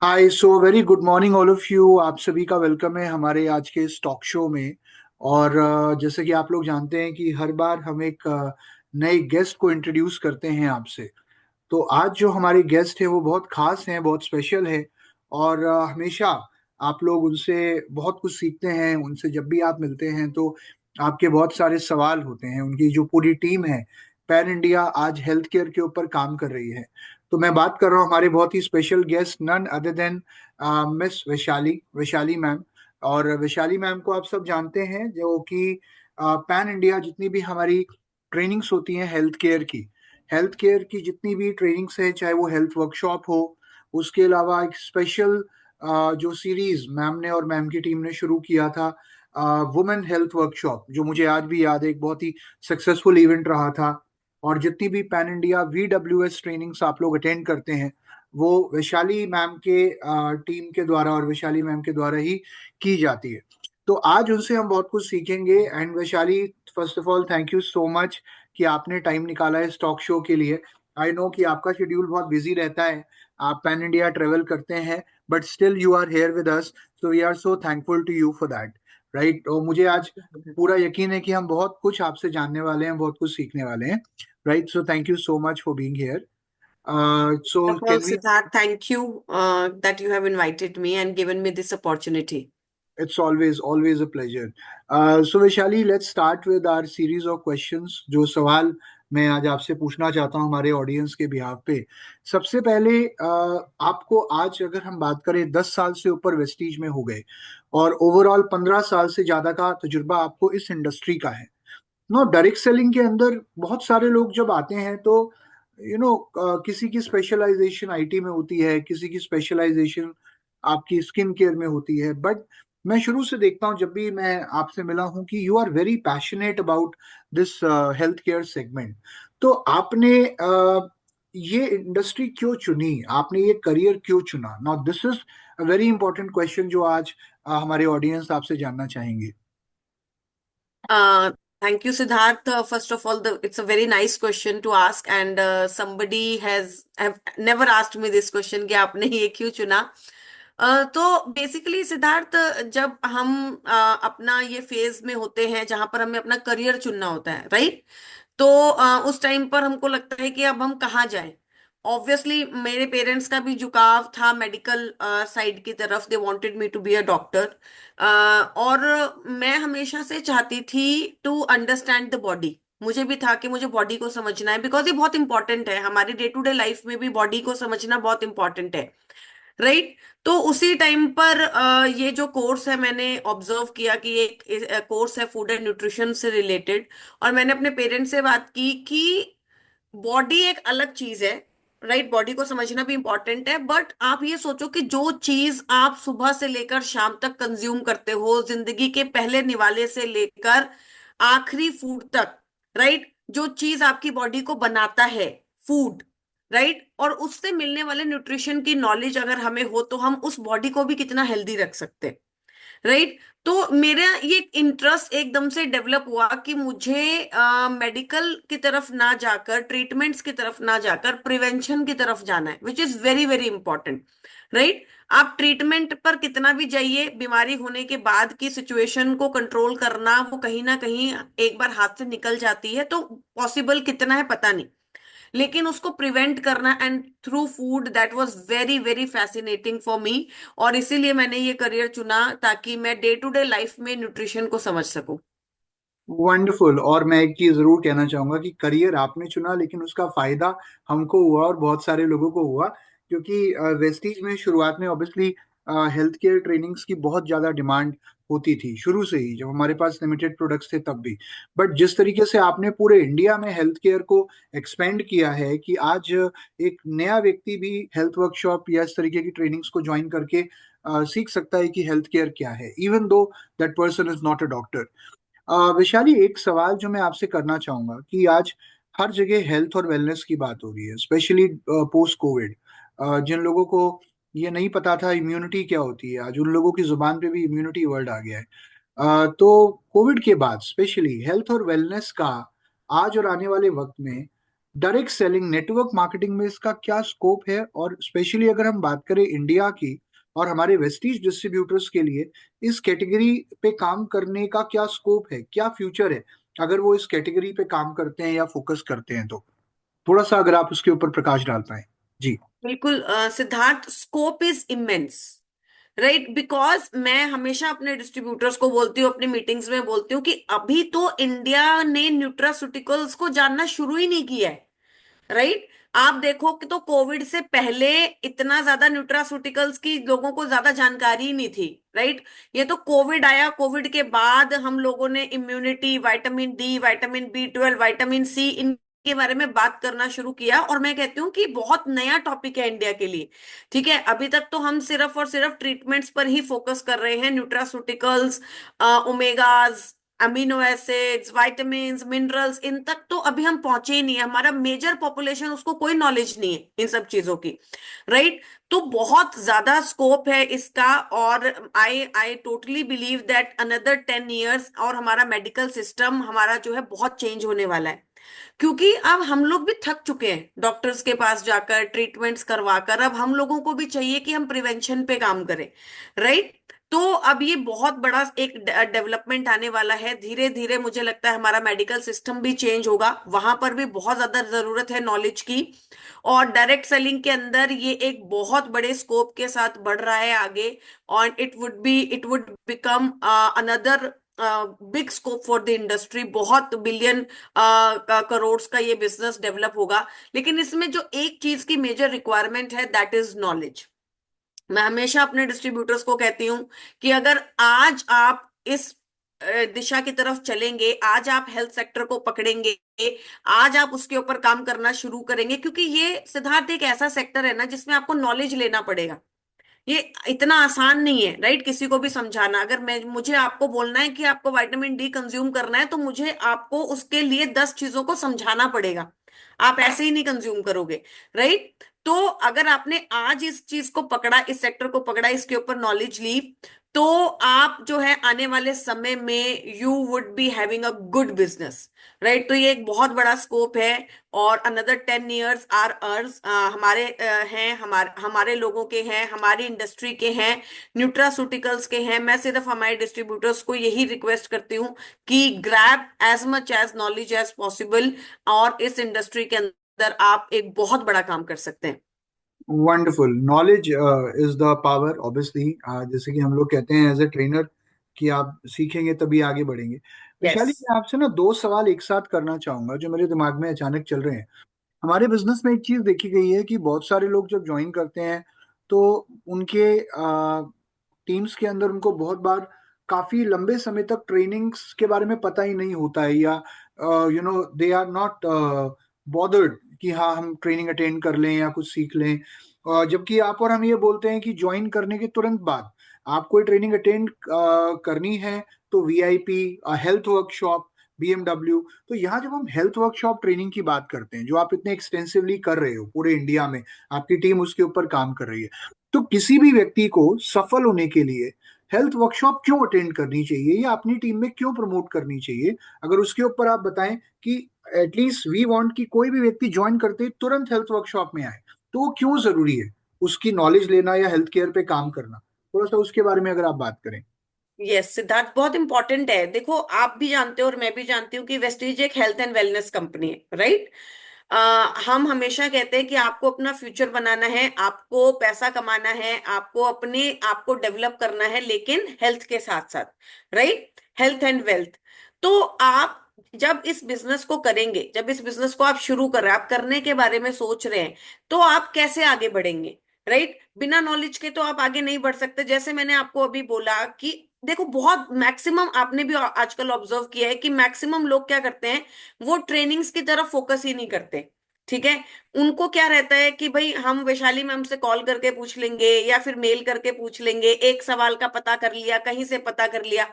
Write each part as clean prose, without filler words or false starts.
Hi, so very good morning all of you. आप सभी का वेलकम है हमारे आज के इस टॉक शो में। और जैसे कि आप लोग जानते हैं कि हर बार हम एक नए गेस्ट को इंट्रोड्यूस करते हैं आपसे। तो आज जो हमारे गेस्ट है वो बहुत खास हैं, बहुत स्पेशल है। और हमेशा आप लोग उनसे बहुत कुछ सीखते हैं। उनसे जब भी आप मिलते हैं तो आपके बहुत सारे सवाल होते हैं। उनकी जो पूरी टीम है पैन इंडिया आज हेल्थ केयर के ऊपर काम कर रही है। तो मैं बात कर रहा हूँ हमारे बहुत ही special guest, none other than miss Vaishali Vaishali ma'am. और वैशाली मैम को आप सब जानते हैं, जो कि पैन इंडिया जितनी भी हमारी ट्रेनिंग्स होती हैं हेल्थ केयर की जितनी भी ट्रेनिंग्स है, चाहे वो हेल्थ वर्कशॉप हो, उसके अलावा एक स्पेशल जो सीरीज मैम ने और मैम की टीम ने शुरू किया था, वुमेन हेल्थ वर्कशॉप, जो मुझे आज भी याद है, एक बहुत ही सक्सेसफुल इवेंट रहा था। और जितनी भी पैन इंडिया VWS ट्रेनिंग्स आप लोग अटेंड करते हैं वो वैशाली मैम के टीम के द्वारा और वैशाली मैम के द्वारा ही की जाती है। तो आज उनसे हम बहुत कुछ सीखेंगे। And Vaishali, first of all thank you so much कि आपने टाइम निकाला है इस टॉक शो के लिए। आई नो कि आपका शेड्यूल बहुत बिजी रहता है, आप पैन इंडिया ट्रेवल करते हैं, but still you are here with us. So we are so thankful to you for that. Right. और मुझे आज पूरा यकीन है कि हम बहुत कुछ आपसे जानने वाले हैं, बहुत कुछ सीखने वाले हैं। Right, so thank you so much for being here. So Of all, can we Siddharth, thank you that you have invited me and given me this opportunity. It's always a pleasure. So Vaishali, let's start with our series of questions। जो सवाल मैं आज आपसे पूछना चाहता हूँ हमारे audience के बिहाफ पे। सबसे पहले आपको आज अगर हम बात करें, 10 साल से ऊपर वेस्टीज में हो गए और ओवरऑल 15 साल से ज्यादा का तजुर्बा आपको इस इंडस्ट्री का है। नो, डायरेक्ट सेलिंग के अंदर बहुत सारे लोग जब आते हैं तो किसी की स्पेशलाइजेशन आईटी में होती है, किसी की स्पेशलाइजेशन आपकी स्किन केयर में होती है। बट मैं शुरू से देखता हूँ, जब भी मैं आपसे मिला हूँ, कि you are very passionate about this healthcare segment. तो आपने ये इंडस्ट्री क्यों चुनी, आपने ये करियर क्यों चुना? Now this is a very important question जो आज हमारे ऑडियंस आपसे जानना चाहेंगे। Uh, Thank you, Siddharth. First of all, it's a very nice question to ask, and somebody has have never asked me this question कि आपने ये क्यों चुना। तो बेसिकली सिद्धार्थ, जब हम अपना ये फेज में होते हैं जहां पर हमें अपना करियर चुनना होता है, राइट? तो उस टाइम पर हमको लगता है कि अब हम कहाँ जाएं। ऑब्वियसली मेरे पेरेंट्स का भी झुकाव था मेडिकल साइड की तरफ, they wanted me to be a doctor. और मैं हमेशा से चाहती थी टू अंडरस्टैंड द बॉडी। मुझे भी था कि मुझे बॉडी को समझना है, बिकॉज ये बहुत इंपॉर्टेंट है हमारी डे टू डे लाइफ में भी, बॉडी को समझना बहुत इंपॉर्टेंट है, राइट? तो उसी टाइम पर ये जो कोर्स है मैंने ऑब्जर्व किया कि ये एक कोर्स है फूड एंड न्यूट्रिशन से रिलेटेड। और मैंने अपने पेरेंट्स से बात की कि बॉडी एक अलग चीज है, राइट? बॉडी को समझना भी इंपॉर्टेंट है, बट आप ये सोचो कि जो चीज आप सुबह से लेकर शाम तक कंज्यूम करते हो, जिंदगी के पहले निवाले से लेकर आखिरी फूड तक, राइट? जो चीज आपकी बॉडी को बनाता है, फूड, राइट? और उससे मिलने वाले न्यूट्रिशन की नॉलेज अगर हमें हो तो हम उस बॉडी को भी कितना हेल्दी रख सकते हैं, राइट? तो मेरा ये इंटरेस्ट एकदम से डेवलप हुआ कि मुझे मेडिकल की तरफ ना जाकर, ट्रीटमेंट्स की तरफ ना जाकर, प्रिवेंशन की तरफ जाना है, विच is very very important, right? आप ट्रीटमेंट पर कितना भी जाइए, बीमारी होने के बाद की सिचुएशन को कंट्रोल करना वो कहीं ना कहीं एक बार हाथ से निकल जाती है, तो पॉसिबल कितना है पता नहीं, लेकिन उसको प्रिवेंट करना and through food, that was very very fascinating for me. और इसीलिए मैंने ये करियर चुना ताकि मैं डे टू डे लाइफ में न्यूट्रिशन को समझ सकूं। वंडरफुल। और मैं एक चीज जरूर कहना चाहूंगा कि करियर आपने चुना, लेकिन उसका फायदा हमको हुआ और बहुत सारे लोगों को हुआ। क्योंकि वेस्टीज में शुरुआत में ऑब्वियसली हेल्थ केयर ट्रेनिंग्स की बहुत ज्यादा डिमांड होती थी शुरू से ही, जब हमारे पास लिमिटेड प्रोडक्ट्स थे तब भी। बट जिस तरीके से आपने पूरे इंडिया में हेल्थ केयर को एक्सपेंड किया है कि आज एक नया व्यक्ति भी हेल्थ वर्कशॉप या इस तरीके की ट्रेनिंग्स को ज्वाइन करके सीख सकता है कि हेल्थ केयर क्या है, even though that person is not a doctor. Vaishali, एक सवाल जो मैं आपसे करना चाहूंगा कि आज हर जगह हेल्थ और वेलनेस की बात हो रही है, स्पेशली पोस्ट कोविड। जिन लोगों को ये नहीं पता था इम्यूनिटी क्या होती है, आज उन लोगों की जुबान पे भी इम्यूनिटी वर्ड आ गया है। तो कोविड के बाद स्पेशली हेल्थ और वेलनेस का आज और आने वाले वक्त में डायरेक्ट सेलिंग, नेटवर्क मार्केटिंग में इसका क्या स्कोप है, और स्पेशली अगर हम बात करें इंडिया की और हमारे वेस्टीज डिस्ट्रीब्यूटर्स के लिए, इस कैटेगरी पे काम करने का क्या स्कोप है, क्या फ्यूचर है अगर वो इस कैटेगरी पे काम करते हैं या फोकस करते हैं तो? थोड़ा सा अगर आप उसके ऊपर प्रकाश डाल पाए। जी। बिल्कुल Siddharth, scope is immense, right. Because मैं हमेशा अपने डिस्ट्रीब्यूटर्स को बोलती हूँ, अपनी मीटिंग्स में बोलती हूँ कि अभी तो इंडिया ने न्यूट्रास्यूटिकल्स को जानना शुरू ही नहीं किया है, राइट। आप देखो कि तो कोविड से पहले इतना ज्यादा न्यूट्रास्यूटिकल्स की लोगों को ज्यादा जानकारी ही नहीं थी, राइट। ये तो कोविड आया, कोविड के बाद हम लोगों ने immunity, vitamin D, vitamin B 12, vitamin C, इनके बारे में बात करना शुरू किया। और मैं कहती हूँ कि बहुत नया टॉपिक है इंडिया के लिए। ठीक है, अभी तक तो हम सिर्फ और सिर्फ ट्रीटमेंट्स पर ही फोकस कर रहे हैं, nutraceuticals, omegas, amino acids, vitamins, minerals, इन तक तो अभी हम पहुंचे ही नहीं है। हमारा मेजर पॉपुलेशन, उसको कोई नॉलेज नहीं है इन सब चीजों की, राइट। तो बहुत ज्यादा स्कोप है इसका। और I I totally believe that another 10 years और हमारा मेडिकल सिस्टम हमारा जो है बहुत चेंज होने वाला है। क्योंकि अब हम लोग भी थक चुके हैं डॉक्टर्स के पास जाकर ट्रीटमेंट्स करवाकर। अब हम लोगों को भी चाहिए कि हम प्रिवेंशन पे काम करें, राइट। तो अब ये बहुत बड़ा एक डेवलपमेंट आने वाला है। धीरे धीरे मुझे लगता है हमारा मेडिकल सिस्टम भी चेंज होगा, वहां पर भी बहुत ज्यादा जरूरत है नॉलेज की। और डायरेक्ट सेलिंग के अंदर ये एक बहुत बड़े स्कोप के साथ बढ़ रहा है आगे। और it would become another big scope for the industry. बहुत बिलियन करोड़ का ये बिजनेस डेवलप होगा। लेकिन इसमें जो एक चीज की मेजर रिक्वायरमेंट है, दैट इज नॉलेज। मैं हमेशा अपने डिस्ट्रीब्यूटर्स को कहती हूँ कि अगर आज आप इस दिशा की तरफ चलेंगे, आज आप हेल्थ सेक्टर को पकड़ेंगे, आज आप उसके ऊपर काम करना शुरू करेंगे, क्योंकि ये सिद्धार्थ एक ऐसा सेक्टर है ना जिसमें आपको नॉलेज लेना पड़ेगा। ये इतना आसान नहीं है, राइट, किसी को भी समझाना। अगर मैं मुझे आपको बोलना है कि आपको विटामिन डी कंज्यूम करना है, तो मुझे आपको उसके लिए 10 चीजों को समझाना पड़ेगा। आप ऐसे ही नहीं कंज्यूम करोगे, राइट। तो अगर आपने आज इस चीज को पकड़ा, इस सेक्टर को पकड़ा, इसके ऊपर नॉलेज ली, तो आप जो है आने वाले समय में you would be having a good business, right. तो ये एक बहुत बड़ा स्कोप है। और अनदर 10 years आर अर्स हमारे हैं, हमारे हमारे लोगों के हैं, हमारी इंडस्ट्री के हैं, न्यूट्रास्यूटिकल्स के हैं। मैं सिर्फ हमारे डिस्ट्रीब्यूटर्स को यही रिक्वेस्ट करती हूँ कि grab as much as knowledge as possible, और इस इंडस्ट्री के अंदर आप एक बहुत बड़ा काम कर सकते हैं। Wonderful. Knowledge is the power, obviously. जैसे कि हम लोग कहते हैं एज ए ट्रेनर कि आप सीखेंगे तभी आगे बढ़ेंगे। यस। वैशाली, मैं आपसे ना दो सवाल एक साथ करना चाहूंगा जो मेरे दिमाग में अचानक चल रहे हैं। हमारे बिजनेस में एक चीज देखी गई है कि बहुत सारे लोग जब ज्वाइन करते हैं तो उनके टीम्स के अंदर उनको बहुत बार काफी लंबे समय तक ट्रेनिंग्स के बारे में पता ही नहीं होता है, या दे आर नॉट बॉदर्ड कि हाँ हम ट्रेनिंग अटेंड कर लें या कुछ सीख लें। जबकि आप और हम ये बोलते हैं कि ज्वाइन करने के तुरंत बाद आप कोई ट्रेनिंग अटेंड करनी है तो वीआईपी हेल्थ वर्कशॉप, बीएमडब्ल्यू। तो यहाँ जब हम हेल्थ वर्कशॉप ट्रेनिंग की बात करते हैं जो आप इतने एक्सटेंसिवली कर रहे हो पूरे इंडिया में, आपकी टीम उसके ऊपर काम कर रही है, तो किसी भी व्यक्ति को सफल होने के लिए हेल्थ वर्कशॉप क्यों अटेंड करनी चाहिए या अपनी टीम में क्यों प्रमोट करनी चाहिए? अगर उसके ऊपर आप बताएं कि एटलीस्ट वी वांट कि कोई भी व्यक्ति ज्वाइन करते ही तुरंत हेल्थ वर्कशॉप में आए, तो वो क्यों जरूरी है उसकी नॉलेज लेना या हेल्थ केयर पे काम करना? थोड़ा सा उसके बारे में अगर आप बात करें। यस सिद्धार्थ, बहुत इंपॉर्टेंट है। देखो, आप भी जानते हो और मैं भी जानती हूँ कि वेस्टीज एक हेल्थ एंड वेलनेस कंपनी है, राइट। हम हमेशा कहते हैं कि आपको अपना फ्यूचर बनाना है, आपको पैसा कमाना है, आपको अपने आप को डेवलप करना है, लेकिन हेल्थ के साथ साथ, राइट, हेल्थ एंड वेल्थ। तो आप जब इस बिजनेस को करेंगे, जब इस बिजनेस को आप शुरू कर रहे हैं, आप करने के बारे में सोच रहे हैं, तो आप कैसे आगे बढ़ेंगे, राइट। बिना नॉलेज के तो आप आगे नहीं बढ़ सकते। जैसे मैंने आपको अभी बोला कि देखो, बहुत मैक्सिमम आपने भी आजकल ऑब्जर्व किया है कि मैक्सिमम लोग क्या करते हैं, वो ट्रेनिंग्स की तरफ फोकस ही नहीं करते। ठीक है, उनको क्या रहता है कि भाई हम वैशाली मैम से कॉल करके पूछ लेंगे या फिर मेल करके पूछ लेंगे, एक सवाल का पता कर लिया, कहीं से पता कर लिया।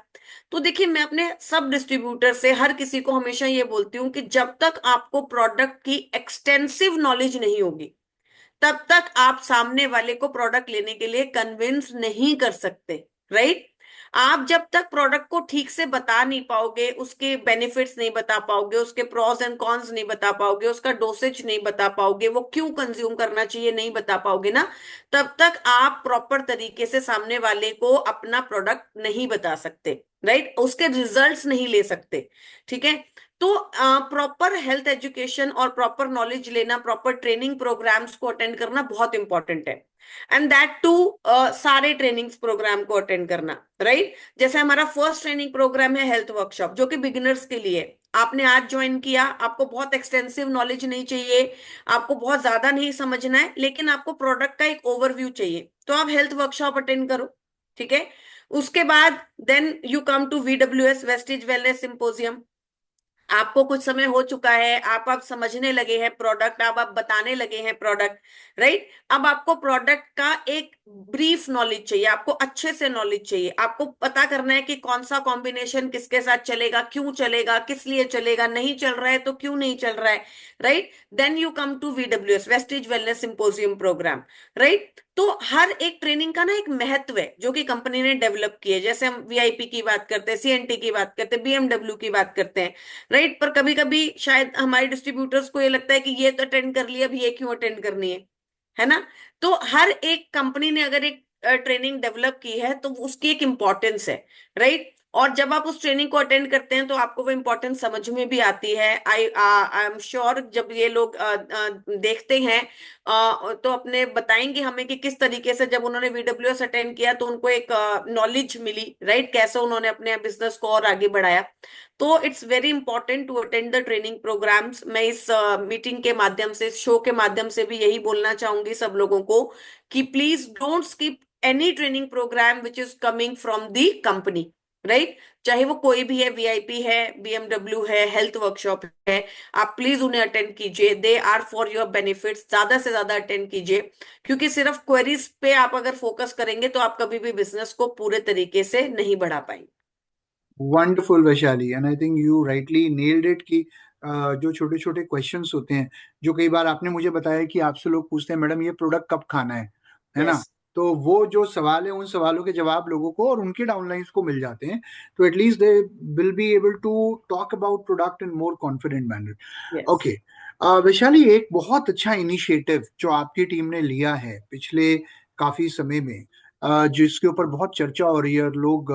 तो देखिए, मैं अपने सब डिस्ट्रीब्यूटर से हर किसी को हमेशा ये बोलती हूँ कि जब तक आपको प्रोडक्ट की एक्सटेंसिव नॉलेज नहीं होगी, तब तक आप सामने वाले को प्रोडक्ट लेने के लिए कन्विंस नहीं कर सकते, राइट। आप जब तक प्रोडक्ट को ठीक से बता नहीं पाओगे, उसके बेनिफिट्स नहीं बता पाओगे, उसके प्रोस एंड कॉन्स नहीं बता पाओगे, उसका डोसेज नहीं बता पाओगे, वो क्यों कंज्यूम करना चाहिए नहीं बता पाओगे ना, तब तक आप प्रॉपर तरीके से सामने वाले को अपना प्रोडक्ट नहीं बता सकते, राइट, उसके रिजल्ट्स नहीं ले सकते। ठीक है। तो प्रॉपर हेल्थ एजुकेशन और प्रॉपर नॉलेज लेना, प्रॉपर ट्रेनिंग प्रोग्राम्स को अटेंड करना बहुत इंपॉर्टेंट है। एंड दैट टू सारे ट्रेनिंग्स प्रोग्राम को अटेंड करना, राइट। जैसे हमारा फर्स्ट ट्रेनिंग प्रोग्राम है हेल्थ वर्कशॉप, जो कि बिगिनर्स के लिए है। आपने आज ज्वाइन किया, आपको बहुत एक्सटेंसिव नॉलेज नहीं चाहिए, आपको बहुत ज्यादा नहीं समझना है, लेकिन आपको प्रोडक्ट का एक ओवरव्यू चाहिए, तो आप हेल्थ वर्कशॉप अटेंड करो। ठीक है। उसके बाद then you come to VWS, Vestige wellness symposium. आपको कुछ समय हो चुका है, आप समझने लगे हैं प्रोडक्ट, आप बताने लगे हैं प्रोडक्ट, राइट। अब आपको प्रोडक्ट का एक ब्रीफ नॉलेज चाहिए, आपको अच्छे से नॉलेज चाहिए, आपको पता करना है कि कौन सा कॉम्बिनेशन किसके साथ चलेगा, क्यों चलेगा, किस लिए चलेगा, नहीं चल रहा है तो क्यों नहीं चल रहा है, right. Then you come to VWS, Vestige wellness symposium programme, right. तो हर एक ट्रेनिंग का ना एक महत्व है जो कि कंपनी ने डेवलप की है। जैसे हम VIP की बात करते हैं, CNT की बात करते हैं, BMW की बात करते हैं, राइट। पर कभी कभी शायद हमारे डिस्ट्रीब्यूटर्स को ये लगता है कि ये तो अटेंड कर लिया, अभी ये क्यों अटेंड करनी है ना। तो हर एक कंपनी ने अगर एक ट्रेनिंग डेवलप की है तो उसकी एक इम्पोर्टेंस है, राइट। और जब आप उस ट्रेनिंग को अटेंड करते हैं तो आपको वो इम्पोर्टेंस समझ में भी आती है। आई एम श्योर जब ये लोग देखते हैं तो अपने बताएंगे हमें कि किस तरीके से जब उन्होंने VWS अटेंड किया तो उनको एक नॉलेज मिली, राइट, कैसे उन्होंने अपने बिजनेस को और आगे बढ़ाया। तो it's very important to attend the training programmes. मैं इस मीटिंग के माध्यम से, इस शो के माध्यम से भी यही बोलना चाहूंगी सब लोगों को कि please don't skip any training programme which is coming from the company, right. चाहे वो कोई भी है, VIP है, BMW है, हेल्थ वर्कशॉप है, आप प्लीज उन्हें अटेंड कीजिए। They are for your benefits, ज्यादा से ज्यादा अटेंड कीजिए, क्योंकि सिर्फ क्वेरीज पे आप अगर फोकस करेंगे तो आप कभी भी बिजनेस को पूरे तरीके से नहीं बढ़ा पाएंगे। Wonderful Vaishali, and I think you rightly nailed it कि जो छोटे छोटे क्वेश्चंस होते हैं, जो कई बार आपने मुझे बताया कि आपसे लोग पूछते हैं मैडम ये प्रोडक्ट कब खाना है ना। यस। तो वो जो सवाल है उन सवालों के जवाब लोगों को और उनके डाउनलाइंस को मिल जाते हैं, तो at least they will be able to talk about product in more confident manner. Yes. Okay. Vaishali, एक बहुत अच्छा इनिशिएटिव जो आपकी टीम ने लिया है पिछले काफी समय में, जिसके ऊपर बहुत चर्चा हो रही है और लोग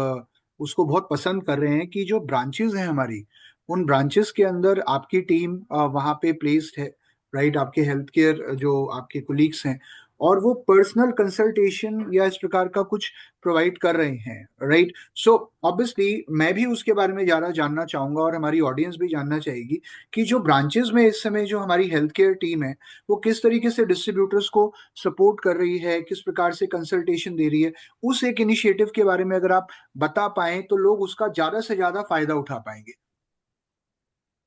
उसको बहुत पसंद कर रहे हैं, कि जो ब्रांचेस हैं हमारी, उन ब्रांचेस के अंदर आपकी टीम वहाँ पे प्लेस्ड है, राइट। आपके हेल्थ केयर जो आपके कुलीग्स हैं, और वो पर्सनल कंसल्टेशन या इस प्रकार का कुछ प्रोवाइड कर रहे हैं, राइट। सो ऑब्वियसली मैं भी उसके बारे में ज़्यादा जानना चाहूंगा और हमारी ऑडियंस भी जानना चाहेगी कि जो ब्रांचेस में इस समय जो हमारी हेल्थ केयर टीम है, वो किस तरीके से डिस्ट्रीब्यूटर्स को सपोर्ट कर रही है, किस प्रकार से कंसल्टेशन दे रही है। उस एक इनिशिएटिव के बारे में अगर आप बता पाएं तो लोग उसका ज्यादा से ज्यादा फायदा उठा पाएंगे।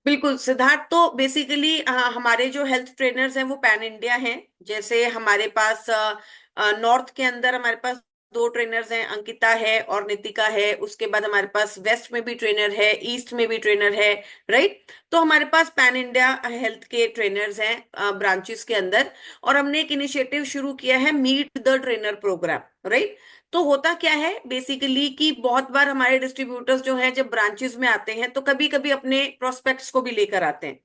बिल्कुल सिद्धार्थ, तो बेसिकली हमारे जो हेल्थ ट्रेनर्स हैं वो पैन इंडिया हैं। जैसे हमारे पास नॉर्थ के अंदर हमारे पास दो ट्रेनर्स हैं, अंकिता है और नितिका है। उसके बाद हमारे पास वेस्ट में भी ट्रेनर है, ईस्ट में भी ट्रेनर है, राइट। तो हमारे पास पैन इंडिया हेल्थ के ट्रेनर्स हैं ब्रांचेस के अंदर। और हमने एक इनिशिएटिव शुरू किया है, meet the trainer programme, right. तो होता क्या है बेसिकली कि बहुत बार हमारे डिस्ट्रीब्यूटर्स जो हैं जब ब्रांचेस में आते हैं तो कभी कभी अपने प्रोस्पेक्ट्स को भी लेकर आते हैं।